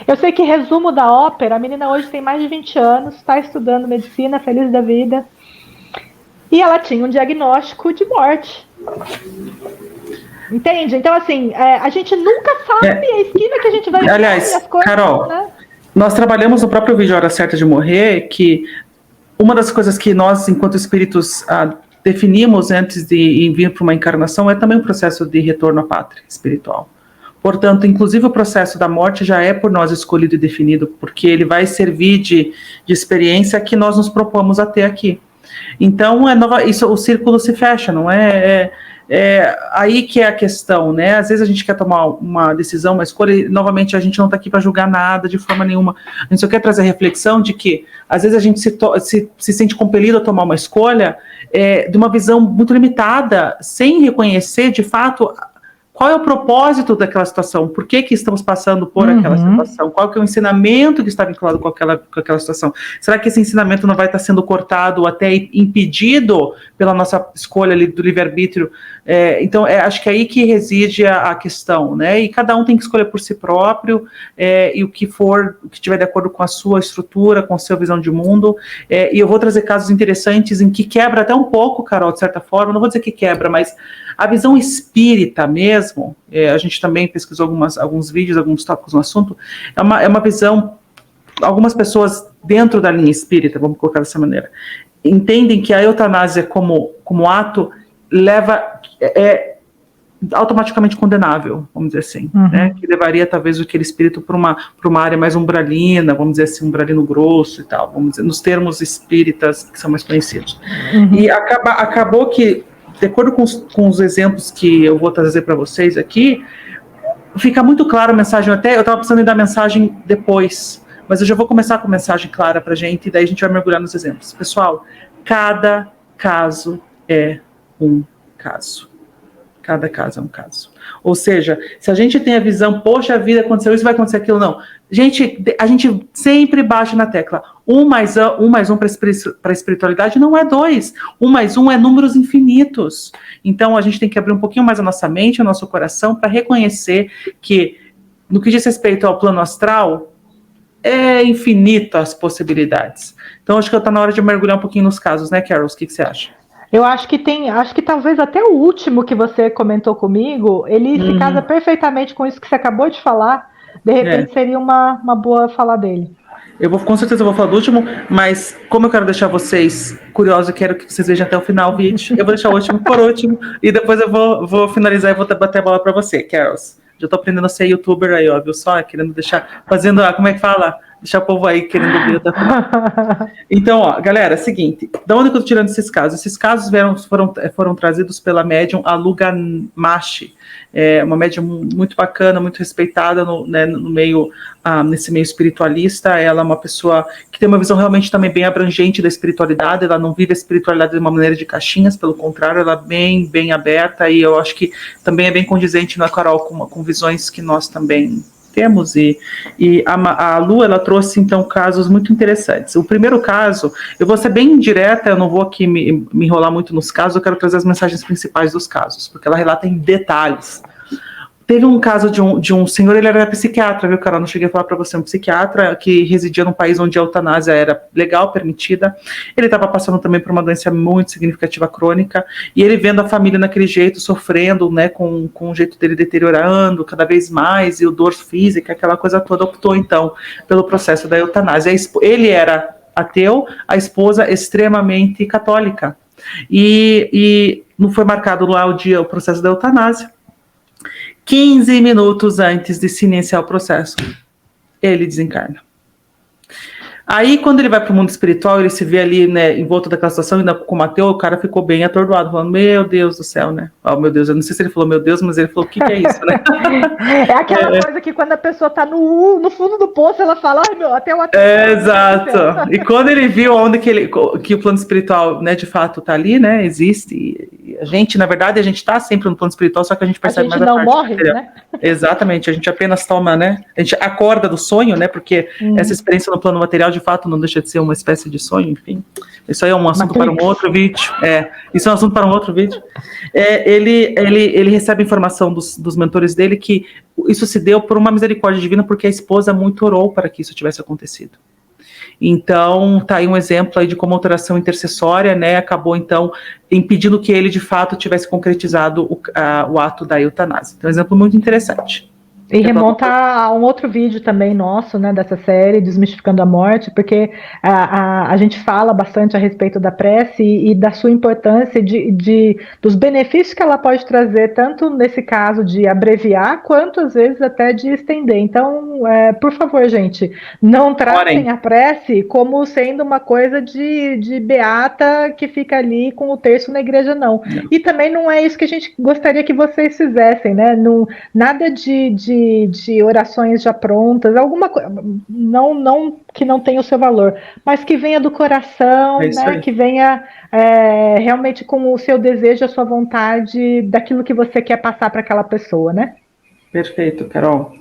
Eu sei que, resumo da ópera, a menina hoje tem mais de 20 anos, está estudando medicina, feliz da vida, e ela tinha um diagnóstico de morte. Entende? Então, assim, a gente nunca sabe a esquina que a gente vai... Aliás, as coisas, Carol, né? Nós trabalhamos no próprio vídeo Hora Certa de Morrer, que uma das coisas que nós, enquanto espíritos, definimos antes de vir para uma encarnação é também um processo de retorno à pátria espiritual. Portanto, inclusive o processo da morte já é por nós escolhido e definido, porque ele vai servir de experiência que nós nos propomos a ter aqui. Então, o círculo se fecha, não é? aí que é a questão, né? Às vezes a gente quer tomar uma decisão, uma escolha, e novamente a gente não está aqui para julgar nada de forma nenhuma. A gente só quer trazer a reflexão de que às vezes a gente se sente compelido a tomar uma escolha de uma visão muito limitada, sem reconhecer de fato qual é o propósito daquela situação, por que estamos passando por aquela situação, qual que é o ensinamento que está vinculado com aquela situação. Será que esse ensinamento não vai estar sendo cortado ou até impedido pela nossa escolha ali do livre-arbítrio? Então, acho que é aí que reside a questão, né? E cada um tem que escolher por si próprio, e o que estiver de acordo com a sua estrutura, com a sua visão de mundo. E eu vou trazer casos interessantes em que quebra até um pouco, Carol, de certa forma, não vou dizer que quebra, mas a visão espírita mesmo, a gente também pesquisou alguns vídeos, alguns tópicos no assunto, é uma visão, algumas pessoas dentro da linha espírita, vamos colocar dessa maneira, entendem que a eutanásia como ato automaticamente condenável, vamos dizer assim, né? Que levaria talvez aquele espírito para uma área mais umbralina, vamos dizer assim, umbralino grosso e tal, vamos dizer, nos termos espíritas que são mais conhecidos. E acabou que, de acordo com os exemplos que eu vou trazer para vocês aqui, fica muito clara a mensagem. Até eu estava pensando em dar mensagem depois, mas eu já vou começar com mensagem clara para a gente, e daí a gente vai mergulhar nos exemplos. Pessoal, cada caso é um caso. Cada caso é um caso. Ou seja, se a gente tem a visão, poxa vida, aconteceu isso, vai acontecer aquilo, não. A gente sempre bate na tecla. 1 mais 1 para a espiritualidade não é 2. 1 mais 1 é números infinitos. Então, a gente tem que abrir um pouquinho mais a nossa mente, o nosso coração, para reconhecer que, no que diz respeito ao plano astral, é infinito as possibilidades. Então, acho que está na hora de mergulhar um pouquinho nos casos, né, Carol? O que você acha? Eu acho que talvez até o último que você comentou comigo, ele se casa perfeitamente com isso que você acabou de falar. De repente seria uma boa falar dele. Com certeza eu vou falar do último, mas como eu quero deixar vocês curiosos, eu quero que vocês vejam até o final o vídeo. Eu vou deixar o último por último, e depois eu vou finalizar e vou bater a bola para você, Carol. Já tô aprendendo a ser youtuber aí, ó, viu só? Querendo fazendo, como é que fala? Deixar o povo aí querendo ver até o final. Então, ó, galera, é o seguinte, da onde que eu tô tirando esses casos? Esses casos foram trazidos pela médium Aluga Mashi, uma médium muito bacana, muito respeitada nesse meio espiritualista. Ela é uma pessoa que tem uma visão realmente também bem abrangente da espiritualidade. Ela não vive a espiritualidade de uma maneira de caixinhas, pelo contrário, ela é bem, bem aberta, e eu acho que também é bem condizente, na Carol, com visões que nós também temos, e a Lu, ela trouxe então casos muito interessantes. O primeiro caso, eu vou ser bem direta, eu não vou aqui me enrolar muito nos casos, eu quero trazer as mensagens principais dos casos, porque ela relata em detalhes. Teve um caso de um senhor, ele era psiquiatra, viu, Carol? Não cheguei a falar para você, um psiquiatra que residia num país onde a eutanásia era legal, permitida. Ele estava passando também por uma doença muito significativa crônica, e ele vendo a família naquele jeito, sofrendo, né, com o jeito dele deteriorando cada vez mais, e o dor física, aquela coisa toda, optou então pelo processo da eutanásia. Ele era ateu, a esposa extremamente católica. E não foi marcado lá o processo da eutanásia. 15 minutos antes de se iniciar o processo, ele desencarna. Aí, quando ele vai para o mundo espiritual, ele se vê ali, né, em volta daquela situação, ainda como ateu, o cara ficou bem atordoado, falando, meu Deus do céu, né? Oh, meu Deus, eu não sei se ele falou meu Deus, mas ele falou, o que é isso, né? É aquela coisa que quando a pessoa está no fundo do poço, ela fala, ai meu, até o ateu. Exato. E quando ele viu onde que o plano espiritual, né, de fato está ali, né, existe, e a gente, na verdade, a gente está sempre no plano espiritual, só que a gente percebe mais a parte. A gente não morre, né? Exatamente, a gente apenas toma, né, a gente acorda do sonho, né, porque essa experiência no plano material, de fato, não deixa de ser uma espécie de sonho, enfim. Isso aí é um assunto para um outro vídeo. Isso é um assunto para um outro vídeo. Ele recebe informação dos mentores dele que isso se deu por uma misericórdia divina, porque a esposa muito orou para que isso tivesse acontecido. Então, tá aí um exemplo aí de como a oração intercessória, né, acabou, então, impedindo que ele, de fato, tivesse concretizado o ato da eutanásia. Então, é um exemplo muito interessante. E remonta a um outro vídeo também nosso, né, dessa série, Desmistificando a Morte, porque a gente fala bastante a respeito da prece e da sua importância, dos benefícios que ela pode trazer, tanto nesse caso de abreviar, quanto às vezes até de estender. Então, por favor, gente, não tratem a prece como sendo uma coisa de beata que fica ali com o terço na igreja, não. E também não é isso que a gente gostaria que vocês fizessem, né? Não, nada de orações já prontas, alguma coisa, não que não tenha o seu valor, mas que venha do coração, né? Que venha realmente com o seu desejo, a sua vontade, daquilo que você quer passar para aquela pessoa, né? Perfeito, Carol.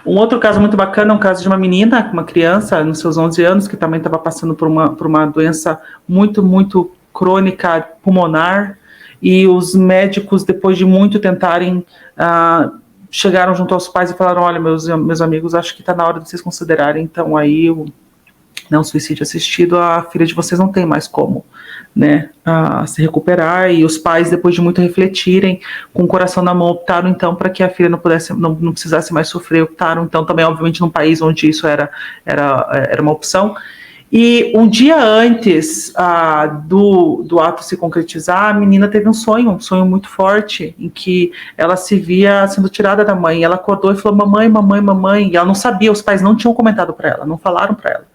Um outro caso muito bacana é um caso de uma menina, uma criança, nos seus 11 anos, que também estava passando por uma doença muito, muito crônica, pulmonar, e os médicos, depois de muito tentarem, chegaram junto aos pais e falaram, olha, meus amigos, acho que está na hora de vocês considerarem, então aí o suicídio assistido, a filha de vocês não tem mais como, né, se recuperar, e os pais, depois de muito refletirem, com o coração na mão, optaram então para que a filha não precisasse mais sofrer, optaram então também, obviamente, num país onde isso era uma opção. E um dia antes do ato se concretizar, a menina teve um sonho muito forte, em que ela se via sendo tirada da mãe. Ela acordou e falou, mamãe, mamãe, mamãe. E ela não sabia, os pais não tinham comentado para ela, não falaram para ela.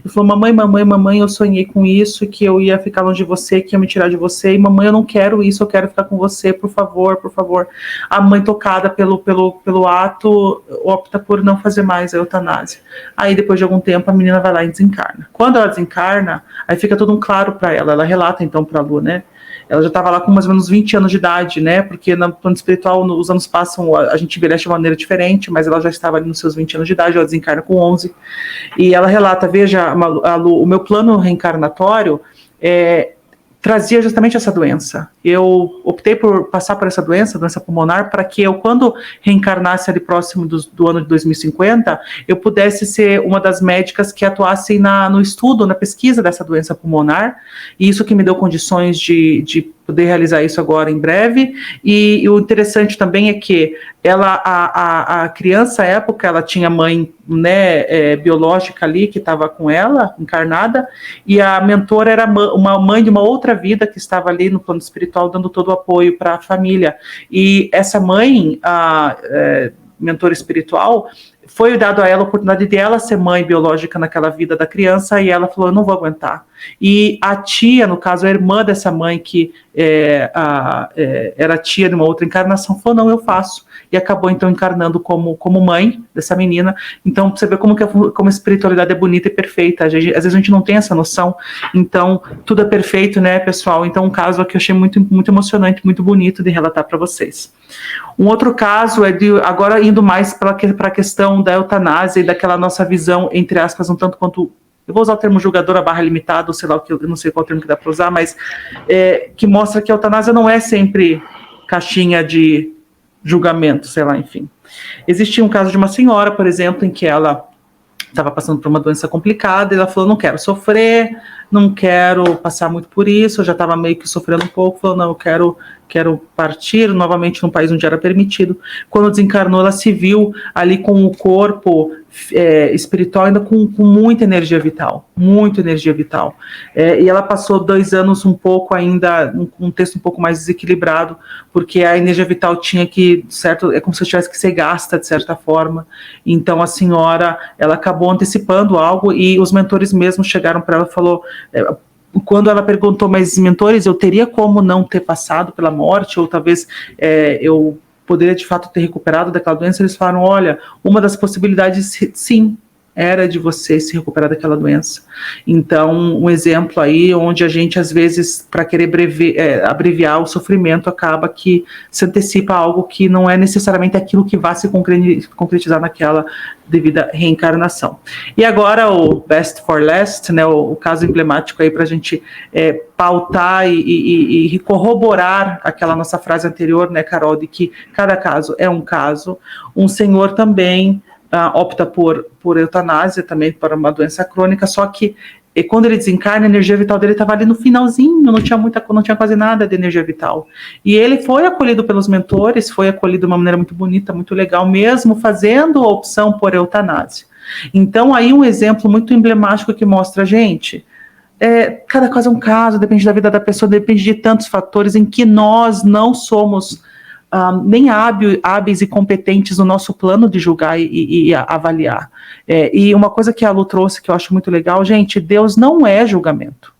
E falou, mamãe, mamãe, mamãe, eu sonhei com isso, que eu ia ficar longe de você, que ia me tirar de você, e mamãe, eu não quero isso, eu quero ficar com você, por favor, por favor. A mãe, tocada pelo ato, opta por não fazer mais a eutanásia. Aí, depois de algum tempo, a menina vai lá e desencarna. Quando ela desencarna, aí fica tudo claro para ela relata então para a Lu, né? Ela já estava lá com mais ou menos 20 anos de idade, né? Porque no plano espiritual os anos passam, a gente envelhece de maneira diferente, mas ela já estava ali nos seus 20 anos de idade, ela desencarna com 11. E ela relata, veja, Malu, o meu plano reencarnatório trazia justamente essa doença. Eu optei por passar por essa doença pulmonar, para que eu, quando reencarnasse ali próximo do ano de 2050, eu pudesse ser uma das médicas que atuassem no estudo, na pesquisa dessa doença pulmonar, e isso que me deu condições de poder realizar isso agora em breve. E o interessante também é que a criança, à época, ela tinha mãe, né, biológica ali, que estava com ela, encarnada, e a mentora era uma mãe de uma outra vida que estava ali no plano espiritual, dando todo o apoio para a família. E essa mãe, mentora espiritual, foi dado a ela a oportunidade de ela ser mãe biológica naquela vida da criança, e ela falou, eu não vou aguentar. E a tia, no caso, a irmã dessa mãe, que era tia de uma outra encarnação, falou, não, eu faço. E acabou, então, encarnando como mãe dessa menina. Então, você vê como a espiritualidade é bonita e perfeita. Às vezes a gente não tem essa noção. Então, tudo é perfeito, né, pessoal? Então, um caso aqui eu achei muito, muito emocionante, muito bonito de relatar para vocês. Um outro caso agora indo mais para a questão da eutanásia e daquela nossa visão, entre aspas, um tanto quanto, eu vou usar o termo julgadora / limitada, ou sei lá, eu não sei qual termo que dá para usar, mas que mostra que a eutanásia não é sempre caixinha de julgamento, sei lá, enfim. Existia um caso de uma senhora, por exemplo, em que ela estava passando por uma doença complicada, e ela falou, não quero sofrer, não quero passar muito por isso, eu já estava meio que sofrendo um pouco, falou, não, eu quero partir novamente num país onde era permitido. Quando desencarnou, ela se viu ali com o corpo espiritual ainda com muita energia vital, e ela passou 2 anos um pouco ainda, um texto um pouco mais desequilibrado, porque a energia vital tinha que, certo, é como se tivesse que ser gasta de certa forma. Então a senhora, ela acabou antecipando algo, e os mentores mesmo chegaram para ela e falou, quando ela perguntou, mas mentores, eu teria como não ter passado pela morte, ou talvez eu poderia de fato ter recuperado daquela doença? Eles falaram, olha, uma das possibilidades, sim, era de você se recuperar daquela doença. Então, um exemplo aí, onde a gente, às vezes, para querer abreviar o sofrimento, acaba que se antecipa algo que não é necessariamente aquilo que vai se concretizar naquela devida reencarnação. E agora, o best for last, né, o caso emblemático aí para a gente pautar e corroborar aquela nossa frase anterior, né, Carol, de que cada caso é um caso. Um senhor também opta por eutanásia também para uma doença crônica, só que E quando ele desencarna, a energia vital dele estava ali no finalzinho, não tinha quase nada de energia vital. E ele foi acolhido pelos mentores, foi acolhido de uma maneira muito bonita, muito legal, mesmo fazendo a opção por eutanásia. Então, aí um exemplo muito emblemático que mostra, gente, cada caso é um caso, depende da vida da pessoa, depende de tantos fatores em que nós não somos nem hábeis e competentes no nosso plano de julgar e avaliar. E uma coisa que a Lu trouxe, que eu acho muito legal, gente, Deus não é julgamento.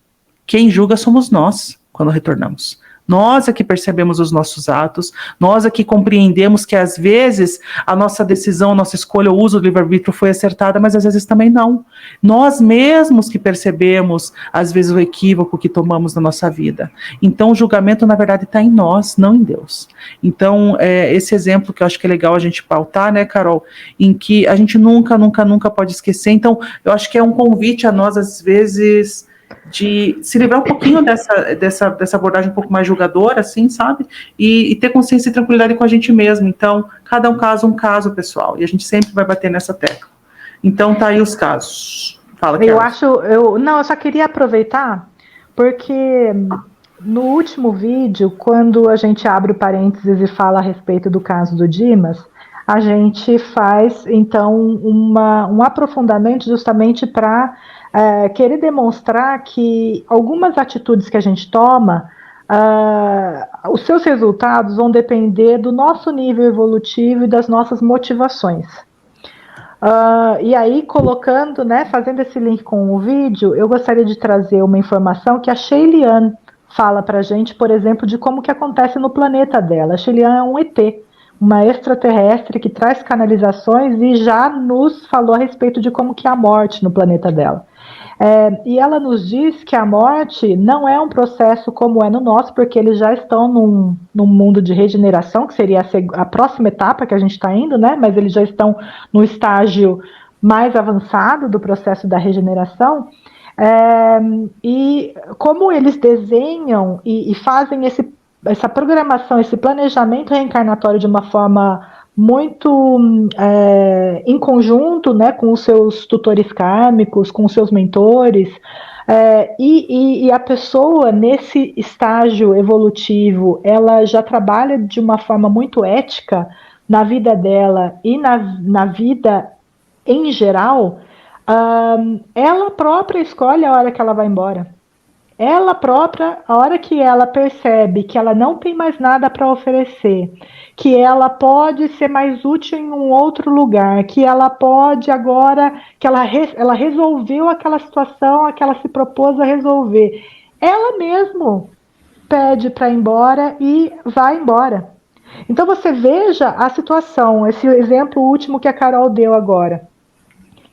Quem julga somos nós, quando retornamos. Nós é que percebemos os nossos atos, nós é que compreendemos que às vezes a nossa decisão, a nossa escolha, o uso do livre-arbítrio foi acertada, mas às vezes também não. Nós mesmos que percebemos, às vezes, o equívoco que tomamos na nossa vida. Então, o julgamento, na verdade, está em nós, não em Deus. Então, esse exemplo que eu acho que é legal a gente pautar, né, Carol, em que a gente nunca pode esquecer. Então, eu acho que é um convite a nós, às vezes, de se livrar um pouquinho dessa abordagem um pouco mais julgadora, assim, sabe? E ter consciência e tranquilidade com a gente mesmo. Então, cada um caso, pessoal. E a gente sempre vai bater nessa tecla. Então, tá aí os casos. Fala, eu só queria aproveitar, porque no último vídeo, quando a gente abre o parênteses e fala a respeito do caso do Dimas, a gente faz, então, um aprofundamento justamente para querer demonstrar que algumas atitudes que a gente toma, os seus resultados vão depender do nosso nível evolutivo e das nossas motivações. E aí, colocando, né, fazendo esse link com o vídeo, eu gostaria de trazer uma informação que a Sheilian fala para a gente, por exemplo, de como que acontece no planeta dela. A Sheilian é um ET, uma extraterrestre que traz canalizações e já nos falou a respeito de como que é a morte no planeta dela. E ela nos diz que a morte não é um processo como é no nosso, porque eles já estão num mundo de regeneração, que seria a próxima etapa que a gente está indo, né? Mas eles já estão no estágio mais avançado do processo da regeneração. E como eles desenham e fazem essa programação, esse planejamento reencarnatório de uma forma muito em conjunto, né, com os seus tutores kármicos, com os seus mentores, e a pessoa nesse estágio evolutivo, ela já trabalha de uma forma muito ética na vida dela e na vida em geral. Ela própria escolhe a hora que ela vai embora. Ela própria, a hora que ela percebe que ela não tem mais nada para oferecer, que ela pode ser mais útil em um outro lugar, que ela pode agora, que ela resolveu aquela situação, a que ela se propôs a resolver, ela mesmo pede para ir embora e vai embora. Então você veja a situação, esse exemplo último que a Carol deu agora,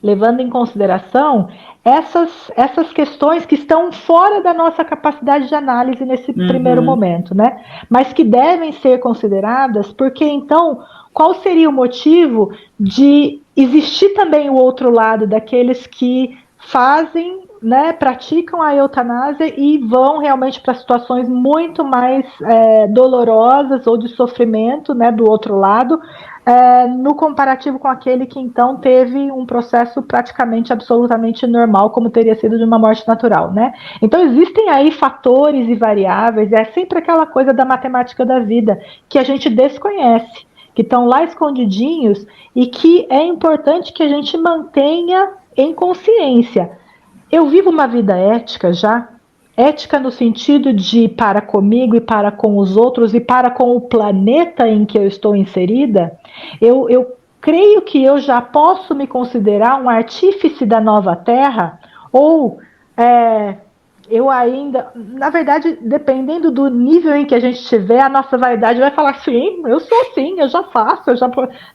levando em consideração essas questões que estão fora da nossa capacidade de análise nesse primeiro momento, né? Mas que devem ser consideradas, porque então, qual seria o motivo de existir também o outro lado daqueles que fazem, né, praticam a eutanásia e vão realmente para situações muito mais dolorosas ou de sofrimento, né, do outro lado, no comparativo com aquele que então teve um processo praticamente absolutamente normal, como teria sido de uma morte natural, né? Então existem aí fatores e variáveis, é sempre aquela coisa da matemática da vida que a gente desconhece, que estão lá escondidinhos e que é importante que a gente mantenha em consciência. Eu vivo uma vida ética já, ética no sentido de para comigo e para com os outros e para com o planeta em que eu estou inserida. Eu creio que eu já posso me considerar um artífice da nova Terra, ou eu ainda, na verdade, dependendo do nível em que a gente estiver, a nossa vaidade vai falar, sim, eu sou assim, eu já faço,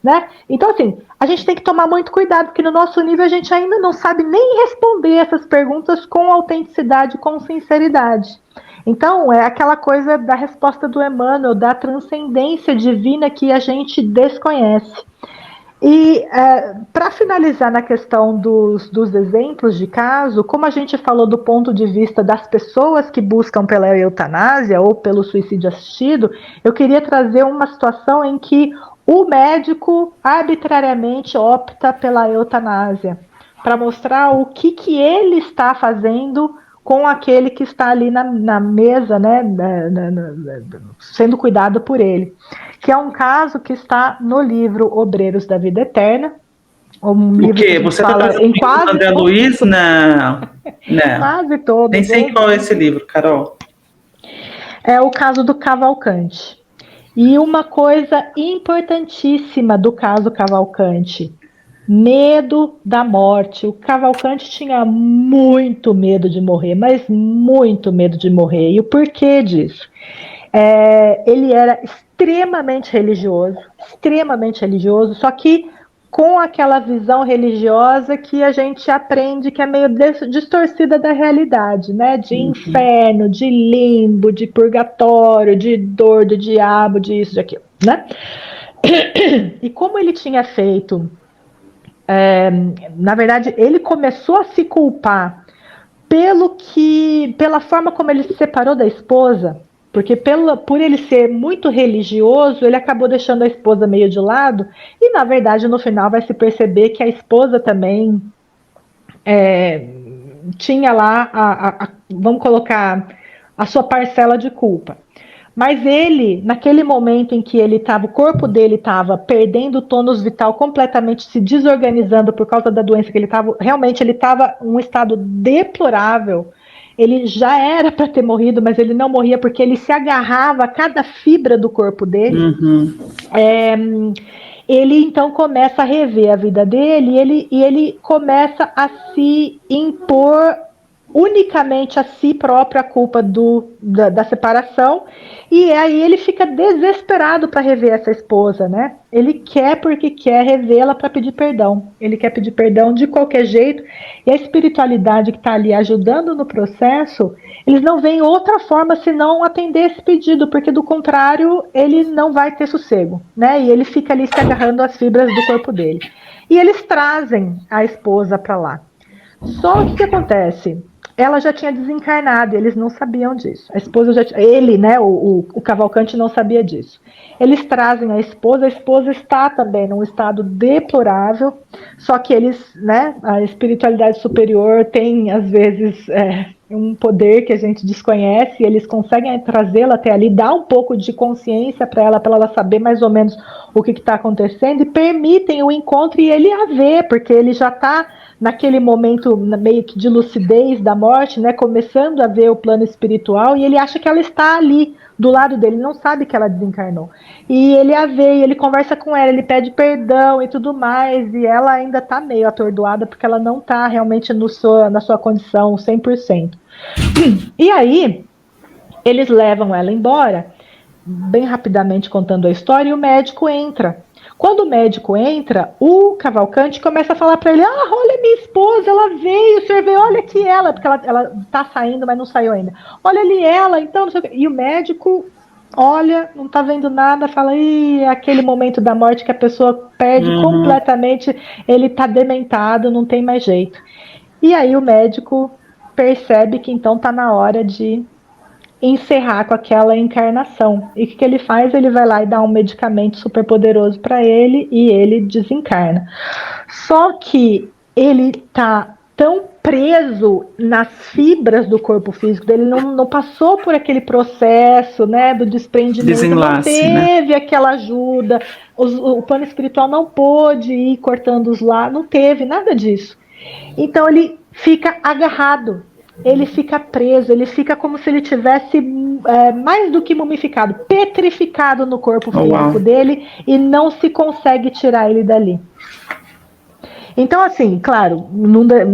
né? Então, assim, a gente tem que tomar muito cuidado, porque no nosso nível a gente ainda não sabe nem responder essas perguntas com autenticidade, com sinceridade. Então, é aquela coisa da resposta do Emmanuel, da transcendência divina que a gente desconhece. E para finalizar na questão dos exemplos de caso, como a gente falou do ponto de vista das pessoas que buscam pela eutanásia ou pelo suicídio assistido, eu queria trazer uma situação em que o médico arbitrariamente opta pela eutanásia. para mostrar o que ele está fazendo com aquele que está ali na mesa, né, sendo cuidado por ele. Que é um caso que está no livro Obreiros da Vida Eterna. Um livro que a gente Você fala está em trazendo quase André Luiz? Não. quase todos. Nem sei qual é esse livro, Carol. É o caso do Cavalcante. E uma coisa importantíssima do caso Cavalcante: medo da morte. O Cavalcante tinha muito medo de morrer, mas muito medo de morrer. E o porquê disso? Ele era extremamente religioso, só que com aquela visão religiosa que a gente aprende que é meio distorcida da realidade, né? De inferno, de limbo, de purgatório, de dor, de diabo, de isso, de aquilo, né? E como ele tinha feito, na verdade, ele começou a se culpar pela forma como ele se separou da esposa, porque por ele ser muito religioso, ele acabou deixando a esposa meio de lado, e na verdade no final vai se perceber que a esposa também tinha lá, vamos colocar, a sua parcela de culpa. Mas ele, naquele momento em que ele estava, o corpo dele estava perdendo o tônus vital, completamente se desorganizando por causa da doença que ele estava, realmente ele estava em um estado deplorável. Ele já era para ter morrido, mas ele não morria porque ele se agarrava a cada fibra do corpo dele. Ele então começa a rever a vida dele e ele começa a se impor unicamente a si próprio a culpa da separação, e aí ele fica desesperado para rever essa esposa, né? Ele quer porque quer revê-la para pedir perdão. Ele quer pedir perdão de qualquer jeito, e a espiritualidade que está ali ajudando no processo, eles não veem outra forma senão atender esse pedido, porque do contrário ele não vai ter sossego, né? E ele fica ali se agarrando às fibras do corpo dele. E eles trazem a esposa para lá. Só que o que acontece? Ela já tinha desencarnado, eles não sabiam disso. A esposa ele, né, o Cavalcante não sabia disso. Eles trazem a esposa está também num estado deplorável, só que eles, né, a espiritualidade superior tem, às vezes, um poder que a gente desconhece, e eles conseguem trazê-la até ali, dar um pouco de consciência para ela saber mais ou menos o que está acontecendo, e permitem o encontro e ele a vê, porque ele já está naquele momento meio que de lucidez da morte, né, começando a ver o plano espiritual, e ele acha que ela está ali do lado dele, não sabe que ela desencarnou. E ele a vê, e ele conversa com ela, ele pede perdão e tudo mais, e ela ainda está meio atordoada porque ela não está realmente na sua condição 100%. E aí, eles levam ela embora, bem rapidamente contando a história, e o médico entra. Quando o médico entra, o Cavalcante começa a falar para ele: olha minha esposa, ela veio, o senhor vê, olha aqui ela, porque ela tá saindo, mas não saiu ainda. Olha ali ela, então, não sei o quê. E o médico olha, não tá vendo nada, fala: é aquele momento da morte que a pessoa perde completamente, ele tá dementado, não tem mais jeito. E aí o médico percebe que então tá na hora de encerrar com aquela encarnação. E o que ele faz? Ele vai lá e dá um medicamento super poderoso para ele e ele desencarna. Só que ele tá tão preso nas fibras do corpo físico dele, não passou por aquele processo, né, do desprendimento, Desenlace, não teve, né, aquela ajuda, o plano espiritual não pôde ir cortando os laços, não teve nada disso. Então ele fica agarrado, ele fica preso, ele fica como se ele tivesse mais do que mumificado, petrificado no corpo físico dele, e não se consegue tirar ele dali. Então, assim, claro,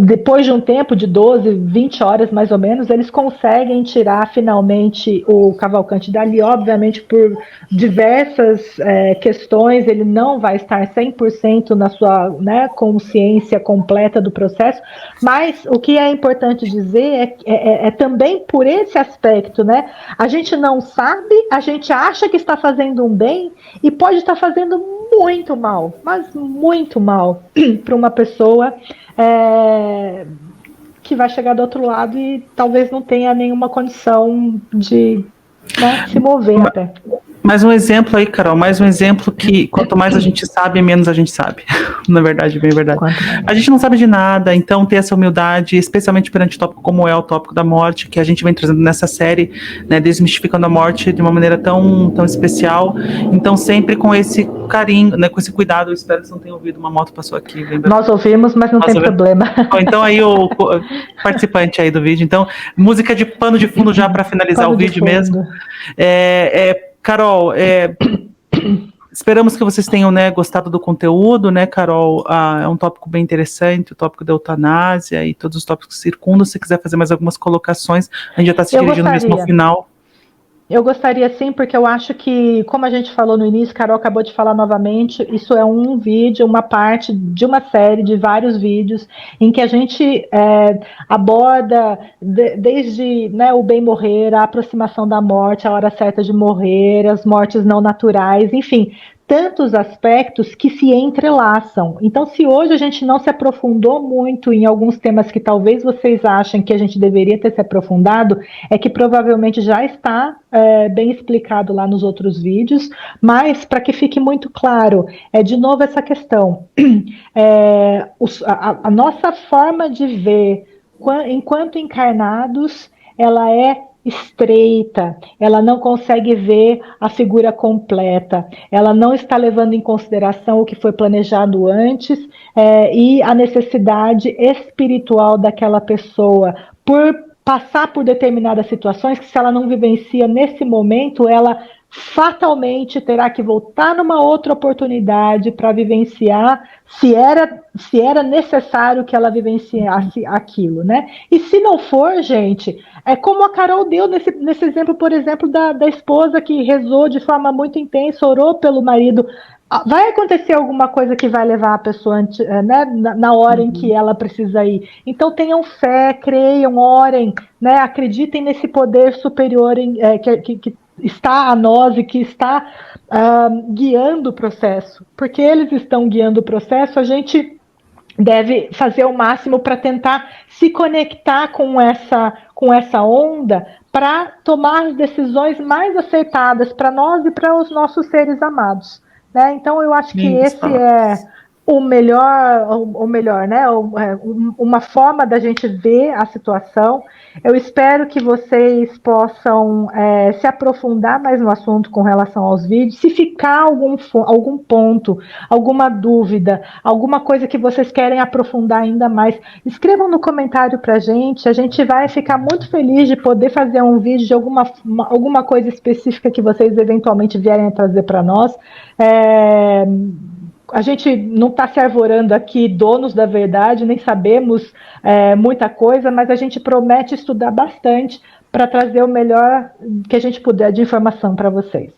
depois de um tempo de 12, 20 horas mais ou menos, eles conseguem tirar finalmente o Cavalcante dali. Obviamente, por diversas questões, ele não vai estar 100% na sua, né, consciência completa do processo, mas o que é importante dizer é também por esse aspecto, né? A gente não sabe, a gente acha que está fazendo um bem e pode estar fazendo muito mal, mas muito mal para uma pessoa que vai chegar do outro lado e talvez não tenha nenhuma condição de, né, se mover até. Mais um exemplo aí, Carol, mais um exemplo que quanto mais a gente sabe, menos a gente sabe. Na verdade, bem verdade. A gente não sabe de nada, então ter essa humildade, especialmente perante tópico como é o tópico da morte, que a gente vem trazendo nessa série, né, desmistificando a morte de uma maneira tão especial. Então sempre com esse carinho, né, com esse cuidado. Eu espero que você não tenha ouvido, uma moto passou aqui. Nós ouvimos, mas não tem problema. Então aí o participante aí do vídeo, então música de pano de fundo já para finalizar o vídeo mesmo. Carol, esperamos que vocês tenham, né, gostado do conteúdo, né, Carol? É um tópico bem interessante, o tópico da eutanásia e todos os tópicos que circundam. Se quiser fazer mais algumas colocações, a gente já está se dirigindo mesmo ao final. Eu gostaria sim, porque eu acho que, como a gente falou no início, Carol acabou de falar novamente, isso é um vídeo, uma parte de uma série de vários vídeos em que a gente aborda desde, né, o bem morrer, a aproximação da morte, a hora certa de morrer, as mortes não naturais, enfim, tantos aspectos que se entrelaçam. Então, se hoje a gente não se aprofundou muito em alguns temas que talvez vocês achem que a gente deveria ter se aprofundado, é que provavelmente já está bem explicado lá nos outros vídeos, mas para que fique muito claro, de novo essa questão, a nossa forma de ver enquanto encarnados, ela é estreita, ela não consegue ver a figura completa, ela não está levando em consideração o que foi planejado antes e a necessidade espiritual daquela pessoa por passar por determinadas situações que, se ela não vivencia nesse momento, ela fatalmente terá que voltar numa outra oportunidade para vivenciar se era necessário que ela vivenciasse aquilo, né? E se não for, gente, é como a Carol deu nesse exemplo, por exemplo, da esposa que rezou de forma muito intensa, orou pelo marido. Vai acontecer alguma coisa que vai levar a pessoa, né, na hora em que ela precisa ir. Então tenham fé, creiam, orem, né, acreditem nesse poder superior que está a nós e que está guiando o processo. Porque eles estão guiando o processo, a gente deve fazer o máximo para tentar se conectar com essa onda para tomar as decisões mais acertadas para nós e para os nossos seres amados. Né? Então, eu acho que esse é o melhor, né? Uma forma da gente ver a situação. Eu espero que vocês possam se aprofundar mais no assunto com relação aos vídeos. Se ficar algum ponto, alguma dúvida, alguma coisa que vocês querem aprofundar ainda mais, escrevam no comentário para a gente vai ficar muito feliz de poder fazer um vídeo de alguma coisa específica que vocês eventualmente vierem a trazer para nós. A gente não está se arvorando aqui donos da verdade, nem sabemos muita coisa, mas a gente promete estudar bastante para trazer o melhor que a gente puder de informação para vocês.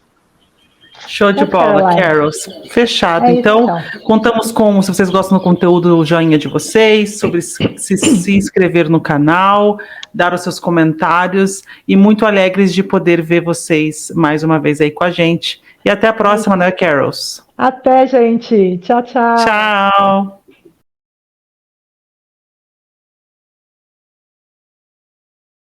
Show de bola, Carol. Fechado. Então, contamos com, se vocês gostam do conteúdo, o joinha de vocês, sobre se inscrever no canal, dar os seus comentários e muito alegres de poder ver vocês mais uma vez aí com a gente. E até a próxima, né, Carol? Até, gente. Tchau, tchau. Tchau.